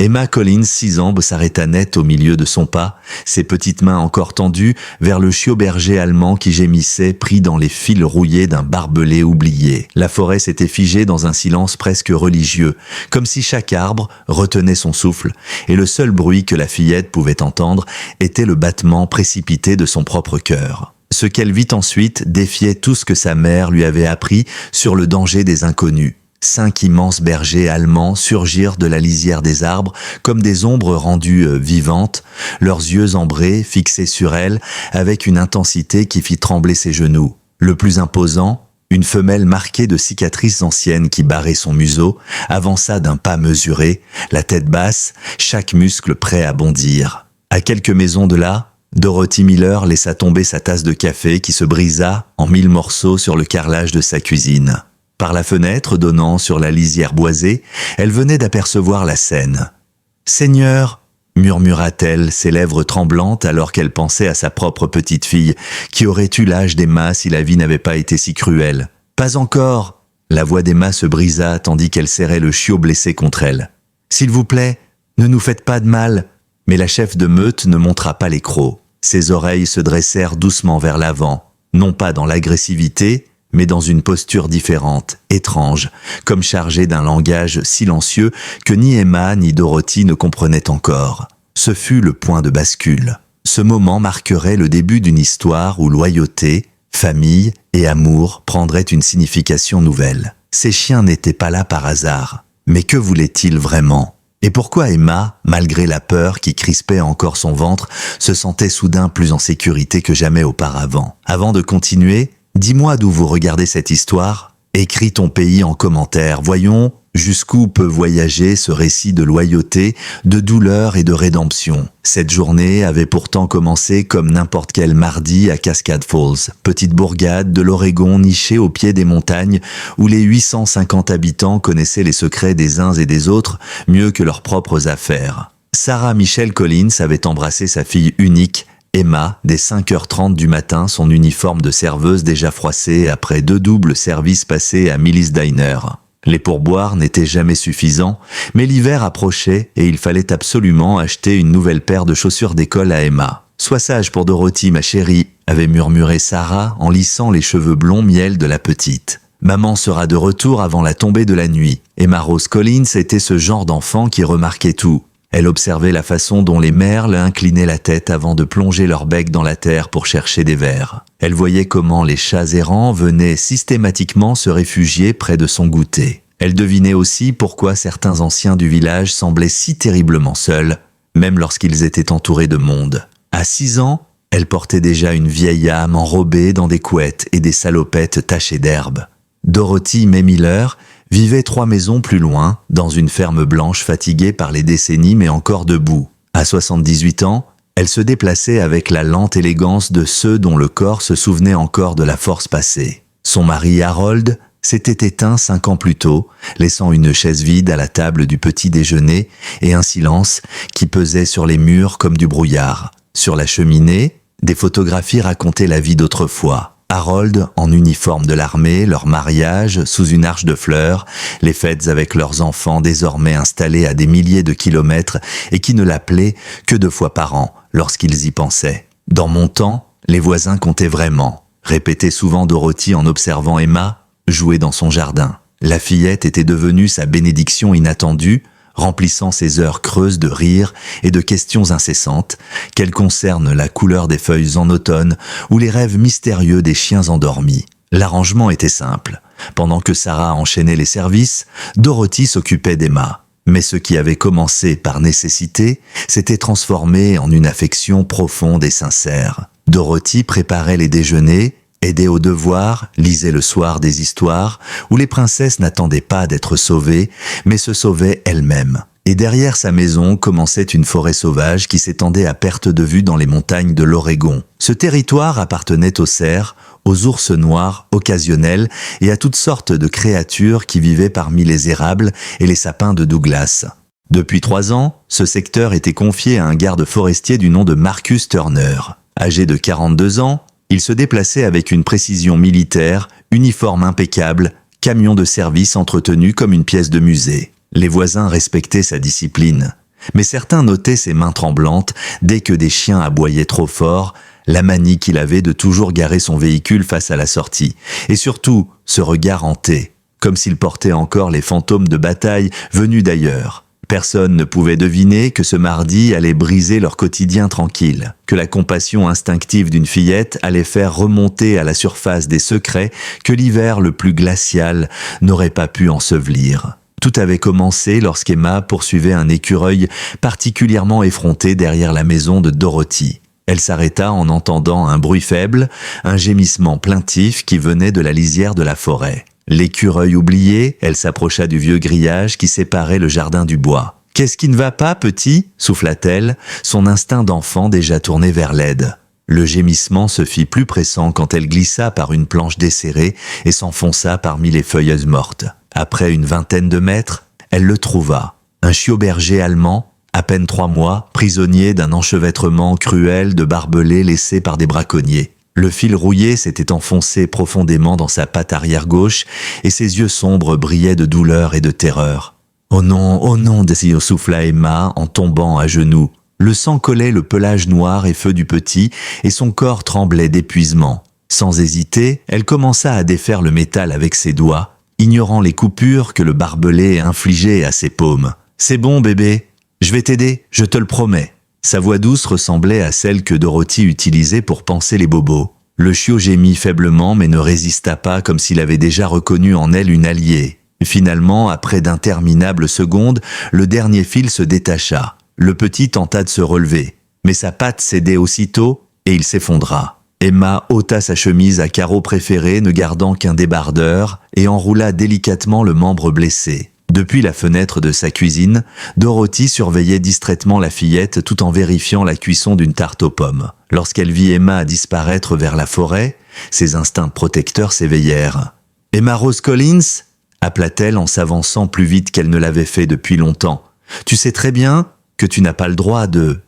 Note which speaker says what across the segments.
Speaker 1: Emma Collins, 6 ans, s'arrêta net au milieu de son pas, ses petites mains encore tendues vers le chiot berger allemand qui gémissait, pris dans les fils rouillés d'un barbelé oublié. La forêt s'était figée dans un silence presque religieux, comme si chaque arbre retenait son souffle, et le seul bruit que la fillette pouvait entendre était le battement précipité de son propre cœur. Ce qu'elle vit ensuite défiait tout ce que sa mère lui avait appris sur le danger des inconnus. 5 immenses bergers allemands surgirent de la lisière des arbres comme des ombres rendues vivantes, leurs yeux ambrés fixés sur elle avec une intensité qui fit trembler ses genoux. Le plus imposant, une femelle marquée de cicatrices anciennes qui barrait son museau, avança d'un pas mesuré, la tête basse, chaque muscle prêt à bondir. À quelques maisons de là, Dorothy Miller laissa tomber sa tasse de café qui se brisa en 1000 morceaux sur le carrelage de sa cuisine. Par la fenêtre donnant sur la lisière boisée, elle venait d'apercevoir la scène. « Seigneur !» murmura-t-elle, ses lèvres tremblantes alors qu'elle pensait à sa propre petite fille, qui aurait eu l'âge d'Emma si la vie n'avait pas été si cruelle. « Pas encore !» La voix d'Emma se brisa tandis qu'elle serrait le chiot blessé contre elle. « S'il vous plaît, ne nous faites pas de mal !» Mais la chef de meute ne montra pas les crocs. Ses oreilles se dressèrent doucement vers l'avant, non pas dans l'agressivité, mais dans une posture différente, étrange, comme chargée d'un langage silencieux que ni Emma ni Dorothy ne comprenaient encore. Ce fut le point de bascule. Ce moment marquerait le début d'une histoire où loyauté, famille et amour prendraient une signification nouvelle. Ces chiens n'étaient pas là par hasard. Mais que voulaient-ils vraiment ? Et pourquoi Emma, malgré la peur qui crispait encore son ventre, se sentait soudain plus en sécurité que jamais auparavant ? Avant de continuer, dis-moi d'où vous regardez cette histoire. Écris ton pays en commentaire. Voyons jusqu'où peut voyager ce récit de loyauté, de douleur et de rédemption. Cette journée avait pourtant commencé comme n'importe quel mardi à Cascade Falls, petite bourgade de l'Oregon nichée au pied des montagnes où les 850 habitants connaissaient les secrets des uns et des autres mieux que leurs propres affaires. Sarah Michelle Collins avait embrassé sa fille unique, Emma, dès 5h30 du matin, son uniforme de serveuse déjà froissé après 2 doubles services passés à Millie's Diner. Les pourboires n'étaient jamais suffisants, mais l'hiver approchait et il fallait absolument acheter une nouvelle paire de chaussures d'école à Emma. « Sois sage pour Dorothy, ma chérie », avait murmuré Sarah en lissant les cheveux blonds miel de la petite. « Maman sera de retour avant la tombée de la nuit. » Emma Rose Collins était ce genre d'enfant qui remarquait tout. Elle observait la façon dont les merles inclinaient la tête avant de plonger leur bec dans la terre pour chercher des vers. Elle voyait comment les chats errants venaient systématiquement se réfugier près de son goûter. Elle devinait aussi pourquoi certains anciens du village semblaient si terriblement seuls, même lorsqu'ils étaient entourés de monde. À 6 ans, elle portait déjà une vieille âme enrobée dans des couettes et des salopettes tachées d'herbe. Dorothy May Miller vivait 3 maisons plus loin, dans une ferme blanche fatiguée par les décennies mais encore debout. À 78 ans, elle se déplaçait avec la lente élégance de ceux dont le corps se souvenait encore de la force passée. Son mari Harold s'était éteint 5 ans plus tôt, laissant une chaise vide à la table du petit déjeuner et un silence qui pesait sur les murs comme du brouillard. Sur la cheminée, des photographies racontaient la vie d'autrefois. Harold en uniforme de l'armée, leur mariage sous une arche de fleurs, les fêtes avec leurs enfants désormais installés à des milliers de kilomètres et qui ne l'appelaient que 2 fois par an lorsqu'ils y pensaient. « Dans mon temps, les voisins comptaient vraiment », répétait souvent Dorothy en observant Emma jouer dans son jardin. La fillette était devenue sa bénédiction inattendue, remplissant ses heures creuses de rires et de questions incessantes, qu'elles concernent la couleur des feuilles en automne ou les rêves mystérieux des chiens endormis. L'arrangement était simple. Pendant que Sarah enchaînait les services, Dorothy s'occupait d'Emma. Mais ce qui avait commencé par nécessité s'était transformé en une affection profonde et sincère. Dorothy préparait les déjeuners, aidait aux devoirs, lisait le soir des histoires où les princesses n'attendaient pas d'être sauvées, mais se sauvaient elles-mêmes. Et derrière sa maison commençait une forêt sauvage qui s'étendait à perte de vue dans les montagnes de l'Oregon. Ce territoire appartenait aux cerfs, aux ours noirs occasionnels et à toutes sortes de créatures qui vivaient parmi les érables et les sapins de Douglas. Depuis 3 ans, ce secteur était confié à un garde forestier du nom de Marcus Turner. Âgé de 42 ans, il se déplaçait avec une précision militaire, uniforme impeccable, camion de service entretenu comme une pièce de musée. Les voisins respectaient sa discipline. Mais certains notaient ses mains tremblantes dès que des chiens aboyaient trop fort, la manie qu'il avait de toujours garer son véhicule face à la sortie, et surtout ce regard hanté, comme s'il portait encore les fantômes de bataille venus d'ailleurs. Personne ne pouvait deviner que ce mardi allait briser leur quotidien tranquille, que la compassion instinctive d'une fillette allait faire remonter à la surface des secrets que l'hiver le plus glacial n'aurait pas pu ensevelir. Tout avait commencé lorsqu'Emma poursuivait un écureuil particulièrement effronté derrière la maison de Dorothy. Elle s'arrêta en entendant un bruit faible, un gémissement plaintif qui venait de la lisière de la forêt. L'écureuil oublié, elle s'approcha du vieux grillage qui séparait le jardin du bois. « Qu'est-ce qui ne va pas, petit ?» souffla-t-elle, son instinct d'enfant déjà tourné vers l'aide. Le gémissement se fit plus pressant quand elle glissa par une planche desserrée et s'enfonça parmi les feuilleuses mortes. Après une vingtaine de mètres, elle le trouva. Un chiot berger allemand, à peine 3 mois, prisonnier d'un enchevêtrement cruel de barbelés laissés par des braconniers. Le fil rouillé s'était enfoncé profondément dans sa patte arrière gauche et ses yeux sombres brillaient de douleur et de terreur. « Oh non !» souffla Emma en tombant à genoux. Le sang collait le pelage noir et feu du petit et son corps tremblait d'épuisement. Sans hésiter, elle commença à défaire le métal avec ses doigts, ignorant les coupures que le barbelé infligeait à ses paumes. « C'est bon, bébé. Je vais t'aider, je te le promets. » Sa voix douce ressemblait à celle que Dorothy utilisait pour panser les bobos. Le chiot gémit faiblement mais ne résista pas comme s'il avait déjà reconnu en elle une alliée. Finalement, après d'interminables secondes, le dernier fil se détacha. Le petit tenta de se relever, mais sa patte cédait aussitôt et il s'effondra. Emma ôta sa chemise à carreaux préférée, ne gardant qu'un débardeur, et enroula délicatement le membre blessé. Depuis la fenêtre de sa cuisine, Dorothy surveillait distraitement la fillette tout en vérifiant la cuisson d'une tarte aux pommes. Lorsqu'elle vit Emma disparaître vers la forêt, ses instincts protecteurs s'éveillèrent. « Emma Rose Collins ?» appela-t-elle en s'avançant plus vite qu'elle ne l'avait fait depuis longtemps. « Tu sais très bien que tu n'as pas le droit de... »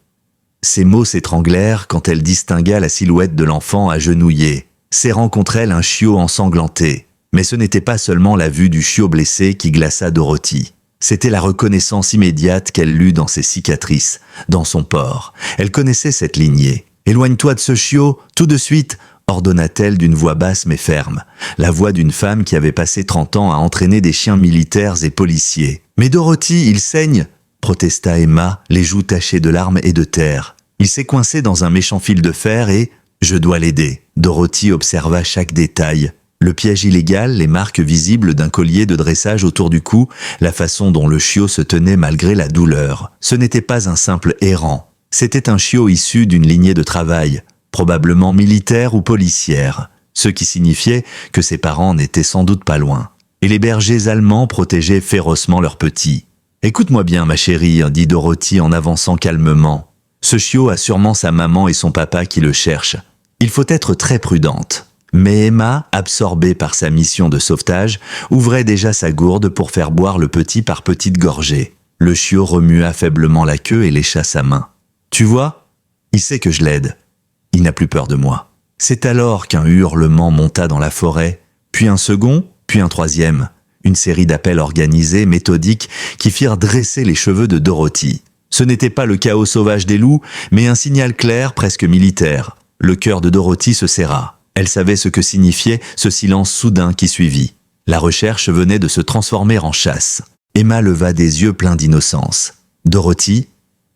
Speaker 1: Ces mots s'étranglèrent quand elle distingua la silhouette de l'enfant agenouillé, serrant contre elle un chiot ensanglanté. Mais ce n'était pas seulement la vue du chiot blessé qui glaça Dorothy. C'était la reconnaissance immédiate qu'elle lut dans ses cicatrices, dans son port. Elle connaissait cette lignée. « Éloigne-toi de ce chiot, tout de suite !» ordonna-t-elle d'une voix basse mais ferme, la voix d'une femme qui avait passé 30 ans à entraîner des chiens militaires et policiers. « Mais Dorothy, il saigne !» protesta Emma, les joues tachées de larmes et de terre. Il s'est coincé dans un méchant fil de fer et... Je dois l'aider. Dorothy observa chaque détail. Le piège illégal, les marques visibles d'un collier de dressage autour du cou, la façon dont le chiot se tenait malgré la douleur. Ce n'était pas un simple errant. C'était un chiot issu d'une lignée de travail, probablement militaire ou policière, ce qui signifiait que ses parents n'étaient sans doute pas loin. Et les bergers allemands protégeaient férocement leurs petits. « Écoute-moi bien, ma chérie, » dit Dorothy en avançant calmement. « Ce chiot a sûrement sa maman et son papa qui le cherchent. Il faut être très prudente. » Mais Emma, absorbée par sa mission de sauvetage, ouvrait déjà sa gourde pour faire boire le petit par petites gorgées. Le chiot remua faiblement la queue et lécha sa main. « Tu vois, il sait que je l'aide. Il n'a plus peur de moi. » C'est alors qu'un hurlement monta dans la forêt, puis un second, puis un troisième. Une série d'appels organisés, méthodiques, qui firent dresser les cheveux de Dorothy. Ce n'était pas le chaos sauvage des loups, mais un signal clair, presque militaire. Le cœur de Dorothy se serra. Elle savait ce que signifiait ce silence soudain qui suivit. La recherche venait de se transformer en chasse. Emma leva des yeux pleins d'innocence. « Dorothy,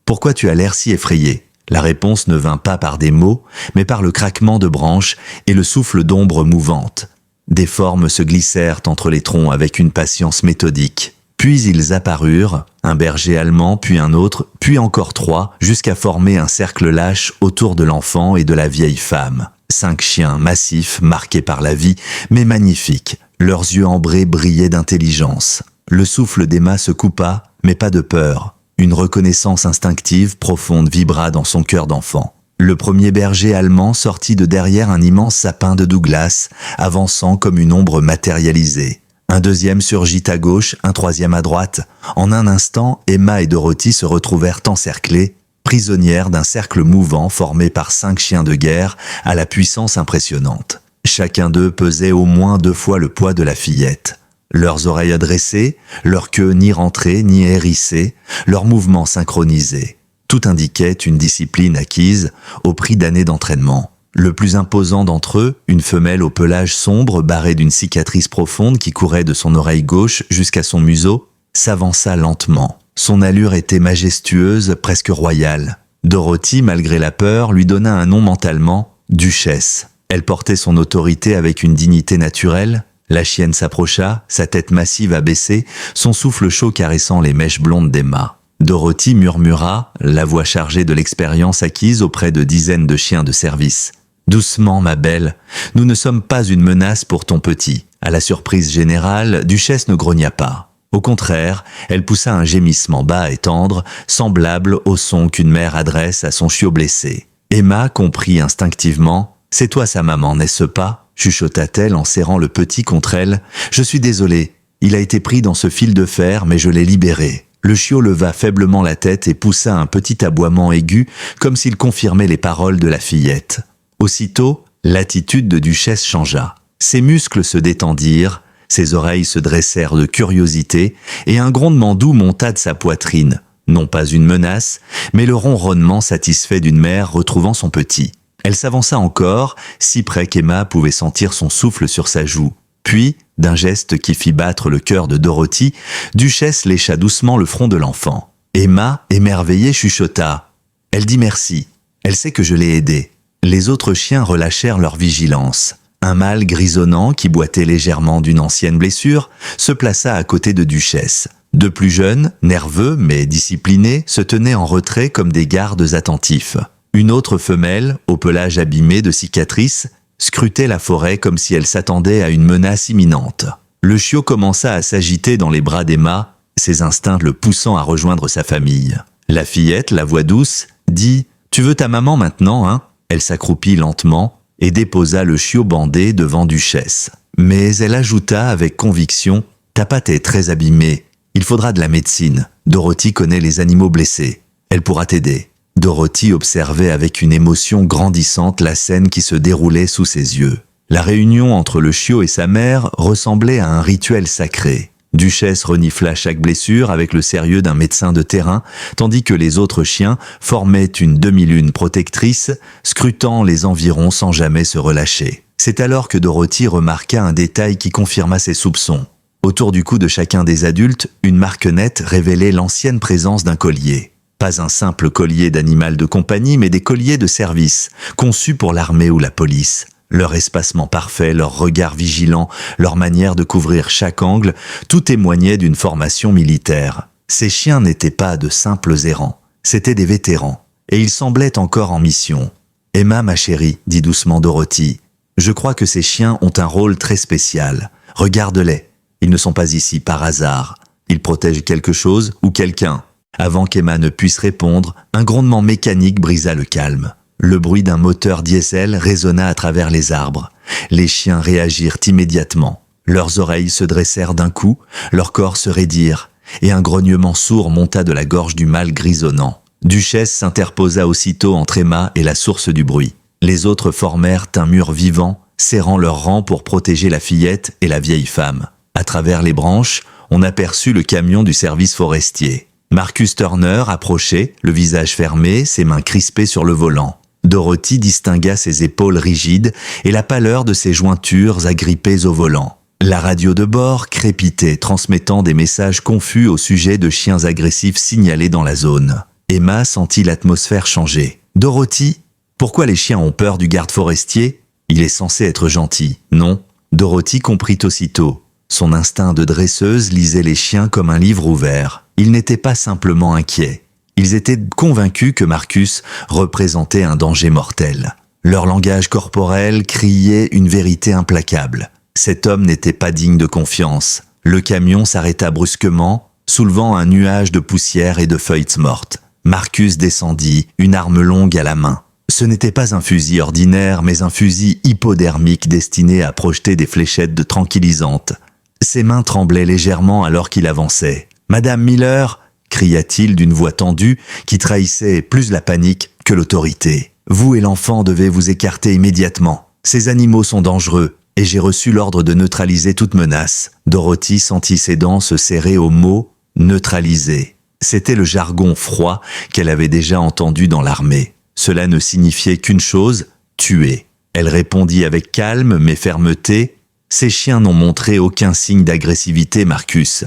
Speaker 1: pourquoi tu as l'air si effrayée ?» La réponse ne vint pas par des mots, mais par le craquement de branches et le souffle d'ombre mouvante. Des formes se glissèrent entre les troncs avec une patience méthodique. Puis ils apparurent, un berger allemand, puis un autre, puis encore 3, jusqu'à former un cercle lâche autour de l'enfant et de la vieille femme. 5 chiens massifs, marqués par la vie, mais magnifiques. Leurs yeux ambrés brillaient d'intelligence. Le souffle d'Emma se coupa, mais pas de peur. Une reconnaissance instinctive profonde vibra dans son cœur d'enfant. Le premier berger allemand sortit de derrière un immense sapin de Douglas, avançant comme une ombre matérialisée. Un deuxième surgit à gauche, un troisième à droite. En un instant, Emma et Dorothy se retrouvèrent encerclées, prisonnières d'un cercle mouvant formé par 5 chiens de guerre à la puissance impressionnante. Chacun d'eux pesait au moins 2 fois le poids de la fillette. leurs oreilles adressées, leur queue ni rentrée ni hérissée, leurs mouvements synchronisés. Tout indiquait une discipline acquise au prix d'années d'entraînement. Le plus imposant d'entre eux, une femelle au pelage sombre barrée d'une cicatrice profonde qui courait de son oreille gauche jusqu'à son museau, s'avança lentement. Son allure était majestueuse, presque royale. Dorothy, malgré la peur, lui donna un nom mentalement, Duchesse. Elle portait son autorité avec une dignité naturelle. La chienne s'approcha, sa tête massive abaissée, son souffle chaud caressant les mèches blondes d'Emma. Dorothy murmura, la voix chargée de l'expérience acquise auprès de dizaines de chiens de service. « Doucement, ma belle, nous ne sommes pas une menace pour ton petit. » À la surprise générale, Duchesse ne grogna pas. Au contraire, elle poussa un gémissement bas et tendre, semblable au son qu'une mère adresse à son chiot blessé. Emma comprit instinctivement. « C'est toi sa maman, n'est-ce pas ?» chuchota-t-elle en serrant le petit contre elle. « Je suis désolée, il a été pris dans ce fil de fer, mais je l'ai libéré. » Le chiot leva faiblement la tête et poussa un petit aboiement aigu, comme s'il confirmait les paroles de la fillette. Aussitôt, l'attitude de Duchesse changea. Ses muscles se détendirent, ses oreilles se dressèrent de curiosité, et un grondement doux monta de sa poitrine. Non pas une menace, mais le ronronnement satisfait d'une mère retrouvant son petit. Elle s'avança encore, si près qu'Emma pouvait sentir son souffle sur sa joue. Puis, d'un geste qui fit battre le cœur de Dorothy, Duchesse lécha doucement le front de l'enfant. Emma, émerveillée, chuchota. « Elle dit merci. Elle sait que je l'ai aidée. » Les autres chiens relâchèrent leur vigilance. Un mâle grisonnant, qui boitait légèrement d'une ancienne blessure, se plaça à côté de Duchesse. De plus jeunes, nerveux mais disciplinés, se tenaient en retrait comme des gardes attentifs. Une autre femelle, au pelage abîmé de cicatrices, scrutait la forêt comme si elle s'attendait à une menace imminente. Le chiot commença à s'agiter dans les bras d'Emma, ses instincts le poussant à rejoindre sa famille. La fillette, la voix douce, dit « Tu veux ta maman maintenant, hein ?» Elle s'accroupit lentement et déposa le chiot bandé devant Duchesse. Mais elle ajouta avec conviction « Ta patte est très abîmée, il faudra de la médecine. Dorothy connaît les animaux blessés, elle pourra t'aider. » Dorothy observait avec une émotion grandissante la scène qui se déroulait sous ses yeux. La réunion entre le chiot et sa mère ressemblait à un rituel sacré. Duchesse renifla chaque blessure avec le sérieux d'un médecin de terrain, tandis que les autres chiens formaient une demi-lune protectrice, scrutant les environs sans jamais se relâcher. C'est alors que Dorothy remarqua un détail qui confirma ses soupçons. Autour du cou de chacun des adultes, une marque nette révélait l'ancienne présence d'un collier. Pas un simple collier d'animal de compagnie, mais des colliers de service, conçus pour l'armée ou la police. Leur espacement parfait, leur regard vigilant, leur manière de couvrir chaque angle, tout témoignait d'une formation militaire. Ces chiens n'étaient pas de simples errants, c'étaient des vétérans, et ils semblaient encore en mission. « Emma, ma chérie, dit doucement Dorothy, je crois que ces chiens ont un rôle très spécial. Regarde-les, ils ne sont pas ici par hasard. Ils protègent quelque chose ou quelqu'un. » Avant qu'Emma ne puisse répondre, un grondement mécanique brisa le calme. Le bruit d'un moteur diesel résonna à travers les arbres. Les chiens réagirent immédiatement. Leurs oreilles se dressèrent d'un coup, leurs corps se raidirent, et un grognement sourd monta de la gorge du mâle grisonnant. Duchesse s'interposa aussitôt entre Emma et la source du bruit. Les autres formèrent un mur vivant, serrant leurs rangs pour protéger la fillette et la vieille femme. À travers les branches, on aperçut le camion du service forestier. Marcus Turner approchait, le visage fermé, ses mains crispées sur le volant. Dorothy distingua ses épaules rigides et la pâleur de ses jointures agrippées au volant. La radio de bord crépitait, transmettant des messages confus au sujet de chiens agressifs signalés dans la zone. Emma sentit l'atmosphère changer. « Dorothy, pourquoi les chiens ont peur du garde forestier ? Il est censé être gentil, non ?» Dorothy comprit aussitôt. Son instinct de dresseuse lisait les chiens comme un livre ouvert. Ils n'étaient pas simplement inquiets. Ils étaient convaincus que Marcus représentait un danger mortel. Leur langage corporel criait une vérité implacable. Cet homme n'était pas digne de confiance. Le camion s'arrêta brusquement, soulevant un nuage de poussière et de feuilles mortes. Marcus descendit, une arme longue à la main. Ce n'était pas un fusil ordinaire, mais un fusil hypodermique destiné à projeter des fléchettes tranquillisantes. Ses mains tremblaient légèrement alors qu'il avançait. « Madame Miller !» cria-t-il d'une voix tendue qui trahissait plus la panique que l'autorité. « Vous et l'enfant devez vous écarter immédiatement. Ces animaux sont dangereux et j'ai reçu l'ordre de neutraliser toute menace. Dorothy sentit ses dents se serrer au mot « neutraliser ». C'était le jargon froid qu'elle avait déjà entendu dans l'armée. Cela ne signifiait qu'une chose, tuer. Elle répondit avec calme mais fermeté, « Ces chiens n'ont montré aucun signe d'agressivité, Marcus.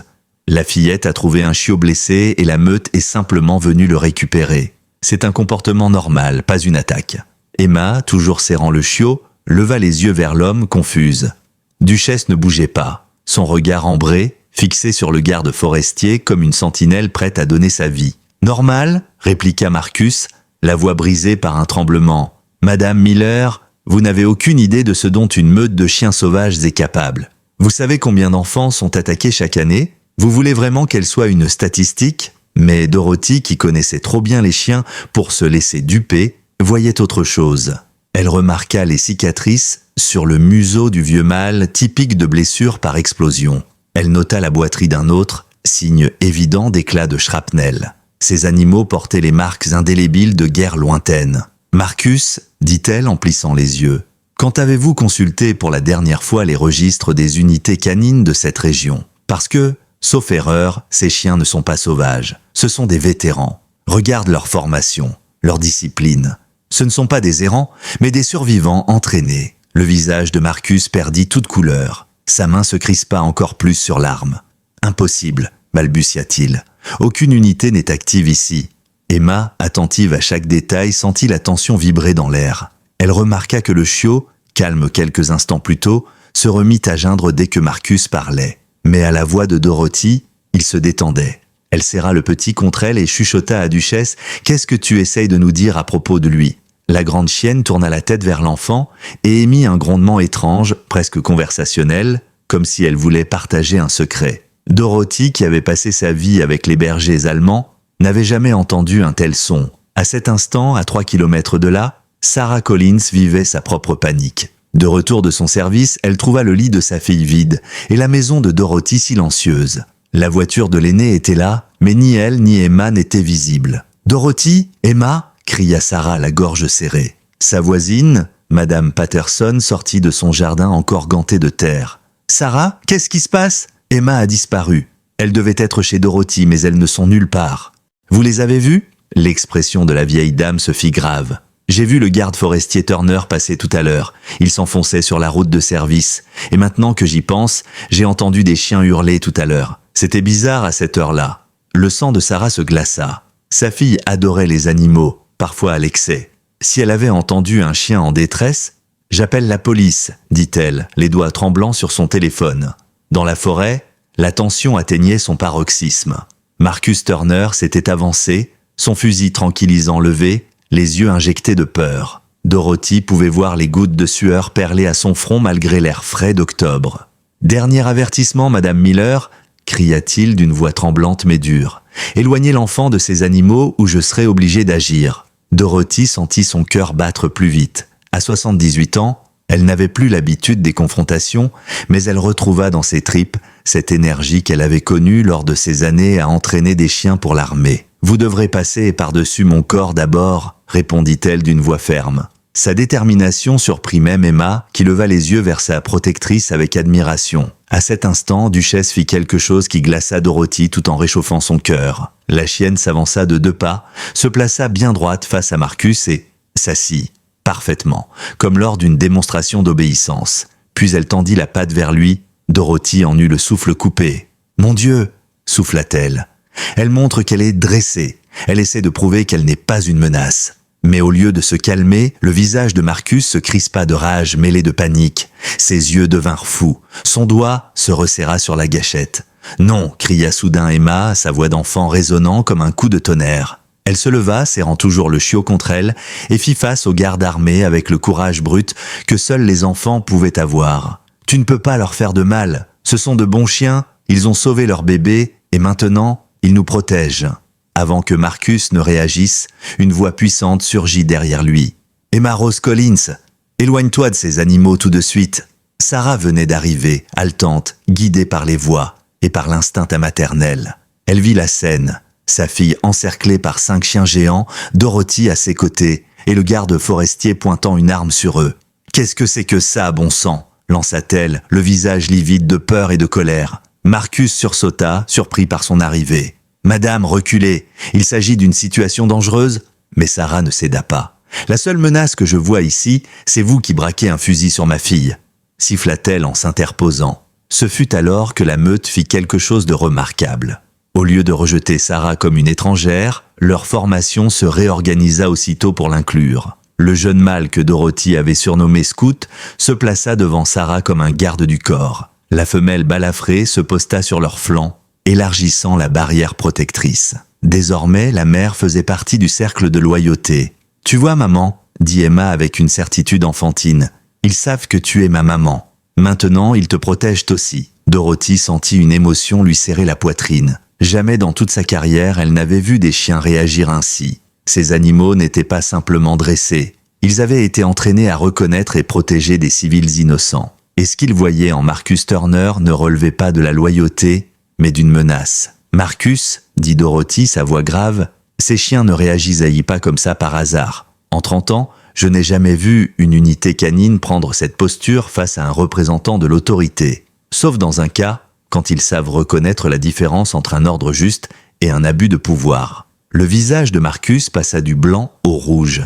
Speaker 1: La fillette a trouvé un chiot blessé et la meute est simplement venue le récupérer. C'est un comportement normal, pas une attaque. » Emma, toujours serrant le chiot, leva les yeux vers l'homme, confuse. Duchesse ne bougeait pas, son regard ambré, fixé sur le garde forestier comme une sentinelle prête à donner sa vie. « Normal ?» répliqua Marcus, la voix brisée par un tremblement. « Madame Miller, vous n'avez aucune idée de ce dont une meute de chiens sauvages est capable. Vous savez combien d'enfants sont attaqués chaque année? Vous voulez vraiment qu'elle soit une statistique ?» Mais Dorothy, qui connaissait trop bien les chiens pour se laisser duper, voyait autre chose. Elle remarqua les cicatrices sur le museau du vieux mâle, typique de blessures par explosion. Elle nota la boiterie d'un autre, signe évident d'éclat de shrapnel. Ces animaux portaient les marques indélébiles de guerre lointaine. « Marcus, dit-elle en plissant les yeux, quand avez-vous consulté pour la dernière fois les registres des unités canines de cette région? Parce que, sauf erreur, ces chiens ne sont pas sauvages. Ce sont des vétérans. Regarde leur formation, leur discipline. Ce ne sont pas des errants, mais des survivants entraînés. » Le visage de Marcus perdit toute couleur. Sa main se crispa encore plus sur l'arme. « Impossible, balbutia-t-il. Aucune unité n'est active ici. » Emma, attentive à chaque détail, sentit la tension vibrer dans l'air. Elle remarqua que le chiot, calme quelques instants plus tôt, se remit à geindre dès que Marcus parlait. Mais à la voix de Dorothy, il se détendait. Elle serra le petit contre elle et chuchota à Duchesse « Qu'est-ce que tu essayes de nous dire à propos de lui ?» La grande chienne tourna la tête vers l'enfant et émit un grondement étrange, presque conversationnel, comme si elle voulait partager un secret. Dorothy, qui avait passé sa vie avec les bergers allemands, n'avait jamais entendu un tel son. À cet instant, à 3 kilomètres de là, Sarah Collins vivait sa propre panique. De retour de son service, elle trouva le lit de sa fille vide et la maison de Dorothy silencieuse. La voiture de l'aînée était là, mais ni elle ni Emma n'étaient visibles. « Dorothy, Emma !» cria Sarah, la gorge serrée. Sa voisine, Madame Patterson, sortit de son jardin encore ganté de terre. « Sarah, qu'est-ce qui se passe ?» Emma a disparu. Elles devaient être chez Dorothy, mais elles ne sont nulle part. « Vous les avez vues ?» L'expression de la vieille dame se fit grave. « J'ai vu le garde forestier Turner passer tout à l'heure. Il s'enfonçait sur la route de service. Et maintenant que j'y pense, j'ai entendu des chiens hurler tout à l'heure. C'était bizarre à cette heure-là. » Le sang de Sarah se glaça. Sa fille adorait les animaux, parfois à l'excès. Si elle avait entendu un chien en détresse, « J'appelle la police », dit-elle, les doigts tremblants sur son téléphone. Dans la forêt, la tension atteignait son paroxysme. Marcus Turner s'était avancé, son fusil tranquillisant levé, les yeux injectés de peur. Dorothy pouvait voir les gouttes de sueur perler à son front malgré l'air frais d'octobre. « Dernier avertissement, Madame Miller », cria-t-il d'une voix tremblante mais dure. « Éloignez l'enfant de ces animaux ou je serai obligé d'agir. » Dorothy sentit son cœur battre plus vite. À 78 ans, elle n'avait plus l'habitude des confrontations, mais elle retrouva dans ses tripes cette énergie qu'elle avait connue lors de ses années à entraîner des chiens pour l'armée. « Vous devrez passer par-dessus mon corps d'abord », répondit-elle d'une voix ferme. Sa détermination surprit même Emma, qui leva les yeux vers sa protectrice avec admiration. À cet instant, Duchesse fit quelque chose qui glaça Dorothy tout en réchauffant son cœur. La chienne s'avança de 2 pas, se plaça bien droite face à Marcus et s'assit, parfaitement, comme lors d'une démonstration d'obéissance. Puis elle tendit la patte vers lui. Dorothy en eut le souffle coupé. « Mon Dieu !» souffla-t-elle. Elle montre qu'elle est dressée. Elle essaie de prouver qu'elle n'est pas une menace. Mais au lieu de se calmer, le visage de Marcus se crispa de rage mêlée de panique. Ses yeux devinrent fous. Son doigt se resserra sur la gâchette. « Non !» cria soudain Emma, sa voix d'enfant résonnant comme un coup de tonnerre. Elle se leva, serrant toujours le chiot contre elle, et fit face aux gardes armés avec le courage brut que seuls les enfants pouvaient avoir. « Tu ne peux pas leur faire de mal. Ce sont de bons chiens, ils ont sauvé leur bébé, et maintenant, ils nous protègent. » Avant que Marcus ne réagisse, une voix puissante surgit derrière lui. « Emma Rose Collins, éloigne-toi de ces animaux tout de suite. » Sarah venait d'arriver, haletante, guidée par les voix et par l'instinct maternel. Elle vit la scène, sa fille encerclée par 5 chiens géants, Dorothy à ses côtés et le garde forestier pointant une arme sur eux. « Qu'est-ce que c'est que ça, bon sang ?» lança-t-elle, le visage livide de peur et de colère. Marcus sursauta, surpris par son arrivée. « Madame, reculez, il s'agit d'une situation dangereuse ?» Mais Sarah ne céda pas. « La seule menace que je vois ici, c'est vous qui braquez un fusil sur ma fille », siffla-t-elle en s'interposant. Ce fut alors que la meute fit quelque chose de remarquable. Au lieu de rejeter Sarah comme une étrangère, leur formation se réorganisa aussitôt pour l'inclure. Le jeune mâle que Dorothy avait surnommé Scout se plaça devant Sarah comme un garde du corps. La femelle balafrée se posta sur leur flanc, élargissant la barrière protectrice. Désormais, la mère faisait partie du cercle de loyauté. « Tu vois, maman » dit Emma avec une certitude enfantine. « Ils savent que tu es ma maman. Maintenant, ils te protègent aussi. » Dorothy sentit une émotion lui serrer la poitrine. Jamais dans toute sa carrière, elle n'avait vu des chiens réagir ainsi. Ces animaux n'étaient pas simplement dressés. Ils avaient été entraînés à reconnaître et protéger des civils innocents. Et ce qu'ils voyaient en Marcus Turner ne relevait pas de la loyauté, mais d'une menace. « Marcus, » dit Dorothy, sa voix grave, « ces chiens ne réagissaient pas comme ça par hasard. En 30 ans, je n'ai jamais vu une unité canine prendre cette posture face à un représentant de l'autorité. Sauf dans un cas, quand ils savent reconnaître la différence entre un ordre juste et un abus de pouvoir. » Le visage de Marcus passa du blanc au rouge.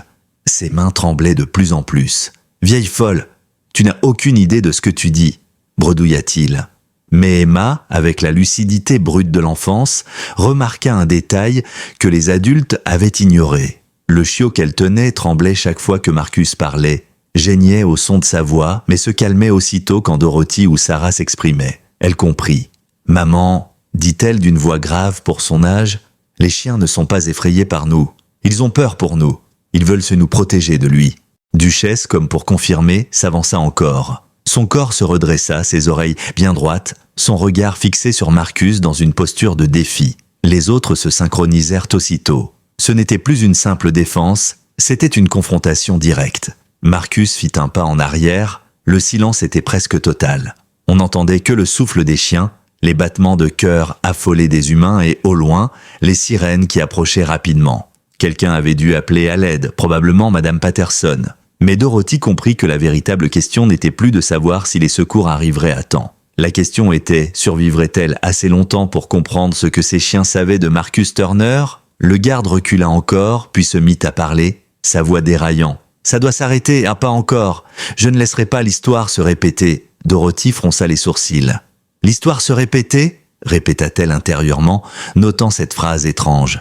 Speaker 1: Ses mains tremblaient de plus en plus. « Vieille folle, tu n'as aucune idée de ce que tu dis, » bredouilla-t-il. Mais Emma, avec la lucidité brute de l'enfance, remarqua un détail que les adultes avaient ignoré. Le chiot qu'elle tenait tremblait chaque fois que Marcus parlait, geignait au son de sa voix, mais se calmait aussitôt quand Dorothy ou Sarah s'exprimaient. Elle comprit. « Maman, » dit-elle d'une voix grave pour son âge, « les chiens ne sont pas effrayés par nous. Ils ont peur pour nous. Ils veulent se nous protéger de lui. » Duchesse, comme pour confirmer, s'avança encore. Son corps se redressa, ses oreilles bien droites, son regard fixé sur Marcus dans une posture de défi. Les autres se synchronisèrent aussitôt. Ce n'était plus une simple défense, c'était une confrontation directe. Marcus fit un pas en arrière, le silence était presque total. On n'entendait que le souffle des chiens, les battements de cœur affolés des humains et, au loin, les sirènes qui approchaient rapidement. Quelqu'un avait dû appeler à l'aide, probablement Madame Patterson. Mais Dorothy comprit que la véritable question n'était plus de savoir si les secours arriveraient à temps. La question était, survivrait-elle assez longtemps pour comprendre ce que ces chiens savaient de Marcus Turner ? Le garde recula encore, puis se mit à parler, sa voix déraillant. « Ça doit s'arrêter, pas encore. Je ne laisserai pas l'histoire se répéter. » Dorothy fronça les sourcils. « L'histoire se répéter ?» répéta-t-elle intérieurement, notant cette phrase étrange.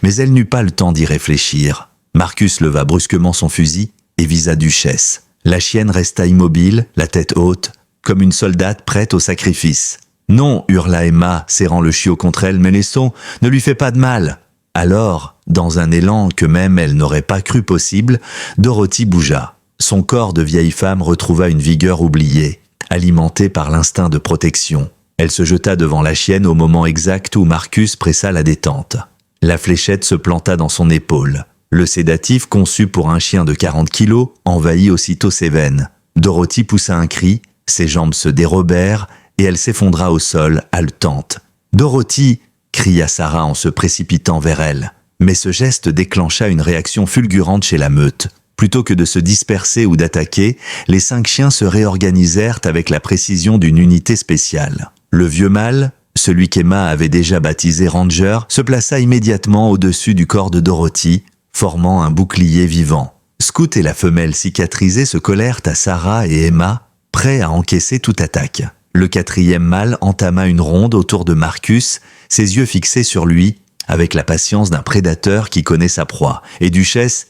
Speaker 1: Mais elle n'eut pas le temps d'y réfléchir. Marcus leva brusquement son fusil et visa Duchesse. La chienne resta immobile, la tête haute, comme une soldate prête au sacrifice. « Non » hurla Emma, serrant le chiot contre elle, « mais laissons, ne lui fais pas de mal !» Alors, dans un élan que même elle n'aurait pas cru possible, Dorothy bougea. Son corps de vieille femme retrouva une vigueur oubliée, alimentée par l'instinct de protection. Elle se jeta devant la chienne au moment exact où Marcus pressa la détente. La fléchette se planta dans son épaule. Le sédatif, conçu pour un chien de 40 kilos, envahit aussitôt ses veines. Dorothy poussa un cri, ses jambes se dérobèrent et elle s'effondra au sol, haletante. « Dorothy !» cria Sarah en se précipitant vers elle. Mais ce geste déclencha une réaction fulgurante chez la meute. Plutôt que de se disperser ou d'attaquer, les 5 chiens se réorganisèrent avec la précision d'une unité spéciale. Le vieux mâle, celui qu'Emma avait déjà baptisé Ranger, se plaça immédiatement au-dessus du corps de Dorothy, formant un bouclier vivant. Scout et la femelle cicatrisée se collèrent à Sarah et Emma, prêts à encaisser toute attaque. Le 4e mâle entama une ronde autour de Marcus, ses yeux fixés sur lui, avec la patience d'un prédateur qui connaît sa proie. Et Duchesse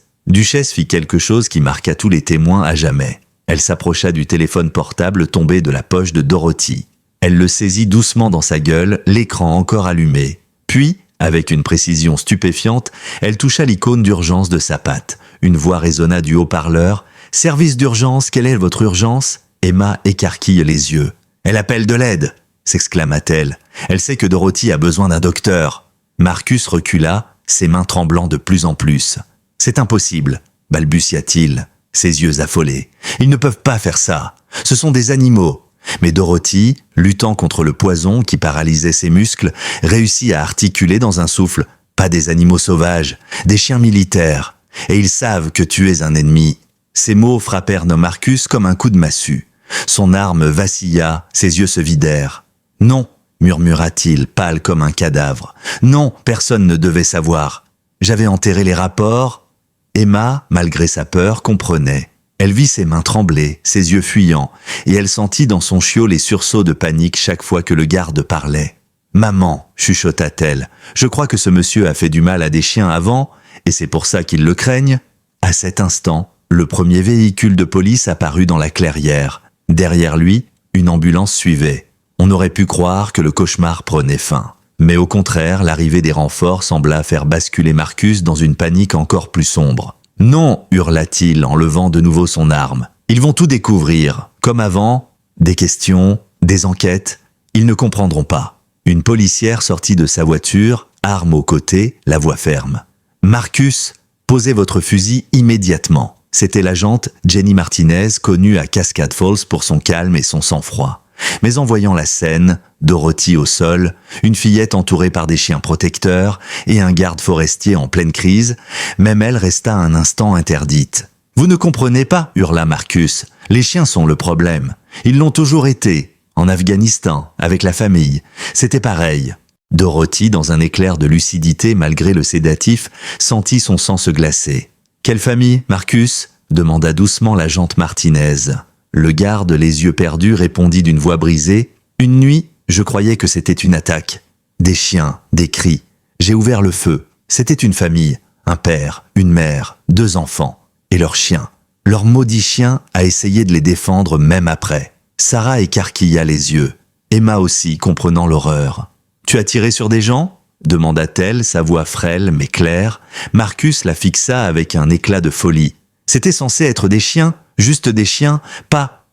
Speaker 1: fit quelque chose qui marqua tous les témoins à jamais. Elle s'approcha du téléphone portable tombé de la poche de Dorothy. Elle le saisit doucement dans sa gueule, l'écran encore allumé. Puis, avec une précision stupéfiante, elle toucha l'icône d'urgence de sa patte. Une voix résonna du haut-parleur. « Service d'urgence, quelle est votre urgence ?» Emma écarquille les yeux. « Elle appelle de l'aide !» s'exclama-t-elle. Elle sait que Dorothy a besoin d'un docteur. Marcus recula, ses mains tremblant de plus en plus. « C'est impossible !» balbutia-t-il, ses yeux affolés. « Ils ne peuvent pas faire ça. Ce sont des animaux. » Mais Dorothy, luttant contre le poison qui paralysait ses muscles, réussit à articuler dans un souffle « Pas des animaux sauvages, des chiens militaires. Et ils savent que tu es un ennemi. » Ces mots frappèrent Marcus comme un coup de massue. Son arme vacilla, ses yeux se vidèrent. « Non !» murmura-t-il, pâle comme un cadavre. « Non, personne ne devait savoir. J'avais enterré les rapports. » Emma, malgré sa peur, comprenait. Elle vit ses mains trembler, ses yeux fuyants, et elle sentit dans son chiot les sursauts de panique chaque fois que le garde parlait. « Maman, chuchota-t-elle, je crois que ce monsieur a fait du mal à des chiens avant, et c'est pour ça qu'ils le craignent. » À cet instant, le premier véhicule de police apparut dans la clairière. Derrière lui, une ambulance suivait. On aurait pu croire que le cauchemar prenait fin. Mais au contraire, l'arrivée des renforts sembla faire basculer Marcus dans une panique encore plus sombre. « Non !» hurla-t-il en levant de nouveau son arme. « Ils vont tout découvrir. Comme avant, des questions, des enquêtes. Ils ne comprendront pas. » Une policière sortit de sa voiture, arme au côté, la voix ferme. « Marcus, posez votre fusil immédiatement. » C'était l'agente Jenny Martinez, connue à Cascade Falls pour son calme et son sang-froid. Mais en voyant la scène, Dorothy au sol, une fillette entourée par des chiens protecteurs et un garde forestier en pleine crise, même elle resta un instant interdite. « Vous ne comprenez pas » hurla Marcus. « Les chiens sont le problème. Ils l'ont toujours été. En Afghanistan, avec la famille. C'était pareil. » Dorothy, dans un éclair de lucidité malgré le sédatif, sentit son sang se glacer. « Quelle famille, Marcus ?» demanda doucement l'agente Martinez. Le garde, les yeux perdus, répondit d'une voix brisée. « Une nuit, je croyais que c'était une attaque. Des chiens, des cris. J'ai ouvert le feu. C'était une famille, un père, une mère, 2 enfants. Et leur chien. Leur maudit chien a essayé de les défendre même après. » Sarah écarquilla les yeux. Emma aussi, comprenant l'horreur. « Tu as tiré sur des gens ?» demanda-t-elle, sa voix frêle mais claire. Marcus la fixa avec un éclat de folie. C'était censé être des chiens, juste des chiens, pas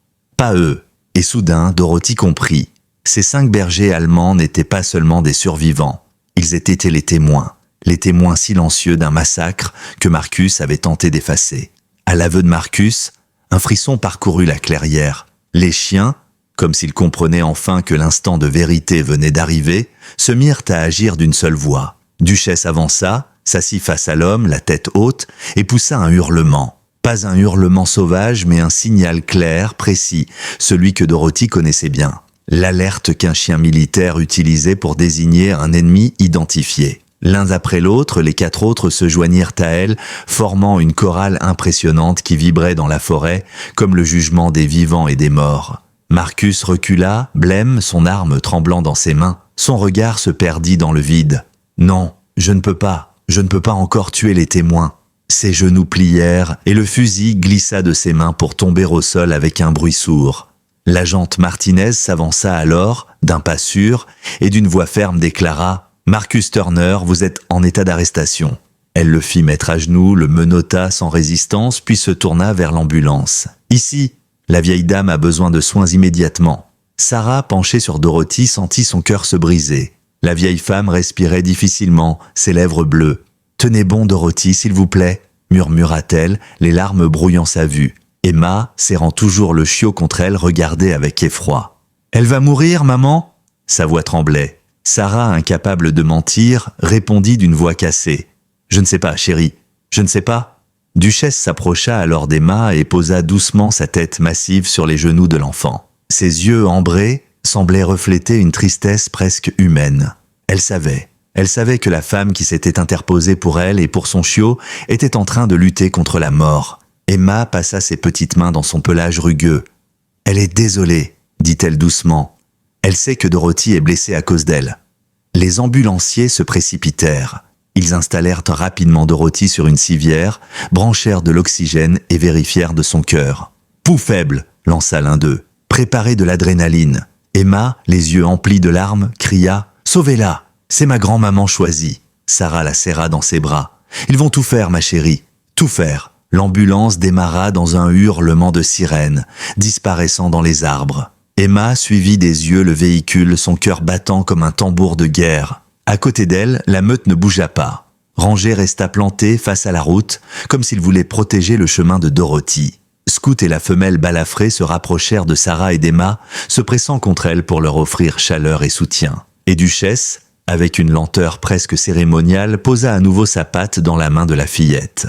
Speaker 1: eux. Et soudain, Dorothy comprit. Ces 5 bergers allemands n'étaient pas seulement des survivants. Ils étaient les témoins silencieux d'un massacre que Marcus avait tenté d'effacer. À l'aveu de Marcus, un frisson parcourut la clairière. Les chiens, comme s'ils comprenaient enfin que l'instant de vérité venait d'arriver, se mirent à agir d'une seule voix. Duchesse avança, s'assit face à l'homme, la tête haute, et poussa un hurlement. Pas un hurlement sauvage, mais un signal clair, précis, celui que Dorothy connaissait bien. L'alerte qu'un chien militaire utilisait pour désigner un ennemi identifié. L'un après l'autre, les 4 autres se joignirent à elle, formant une chorale impressionnante qui vibrait dans la forêt, comme le jugement des vivants et des morts. Marcus recula, blême, son arme tremblant dans ses mains. Son regard se perdit dans le vide. « Non, je ne peux pas encore tuer les témoins. » Ses genoux plièrent et le fusil glissa de ses mains pour tomber au sol avec un bruit sourd. L'agente Martinez s'avança alors, d'un pas sûr, et d'une voix ferme déclara « Marcus Turner, vous êtes en état d'arrestation. » Elle le fit mettre à genoux, le menotta sans résistance, puis se tourna vers l'ambulance. « Ici, la vieille dame a besoin de soins immédiatement. » Sarah, penchée sur Dorothy, sentit son cœur se briser. La vieille femme respirait difficilement, ses lèvres bleues. « Tenez bon, Dorothy, s'il vous plaît, » murmura-t-elle, les larmes brouillant sa vue. Emma, serrant toujours le chiot contre elle, regardait avec effroi. « Elle va mourir, maman ?» Sa voix tremblait. Sarah, incapable de mentir, répondit d'une voix cassée. « Je ne sais pas, chérie, je ne sais pas. » Duchesse s'approcha alors d'Emma et posa doucement sa tête massive sur les genoux de l'enfant. Ses yeux ambrés semblaient refléter une tristesse presque humaine. Elle savait que la femme qui s'était interposée pour elle et pour son chiot était en train de lutter contre la mort. Emma passa ses petites mains dans son pelage rugueux. « Elle est désolée, » dit-elle doucement. Elle sait que Dorothy est blessée à cause d'elle. Les ambulanciers se précipitèrent. Ils installèrent rapidement Dorothy sur une civière, branchèrent de l'oxygène et vérifièrent de son cœur. « Pouls faible !» lança l'un d'eux. « Préparez de l'adrénaline. » Emma, les yeux emplis de larmes, cria « Sauvez-la ! C'est ma grand-maman choisie. » Sarah la serra dans ses bras. « Ils vont tout faire, ma chérie. Tout faire. » L'ambulance démarra dans un hurlement de sirène, disparaissant dans les arbres. Emma suivit des yeux le véhicule, son cœur battant comme un tambour de guerre. À côté d'elle, la meute ne bougea pas. Ranger resta planté face à la route, comme s'il voulait protéger le chemin de Dorothy. Scout et la femelle balafrée se rapprochèrent de Sarah et d'Emma, se pressant contre elles pour leur offrir chaleur et soutien. Et Duchesse, avec une lenteur presque cérémoniale, posa à nouveau sa patte dans la main de la fillette.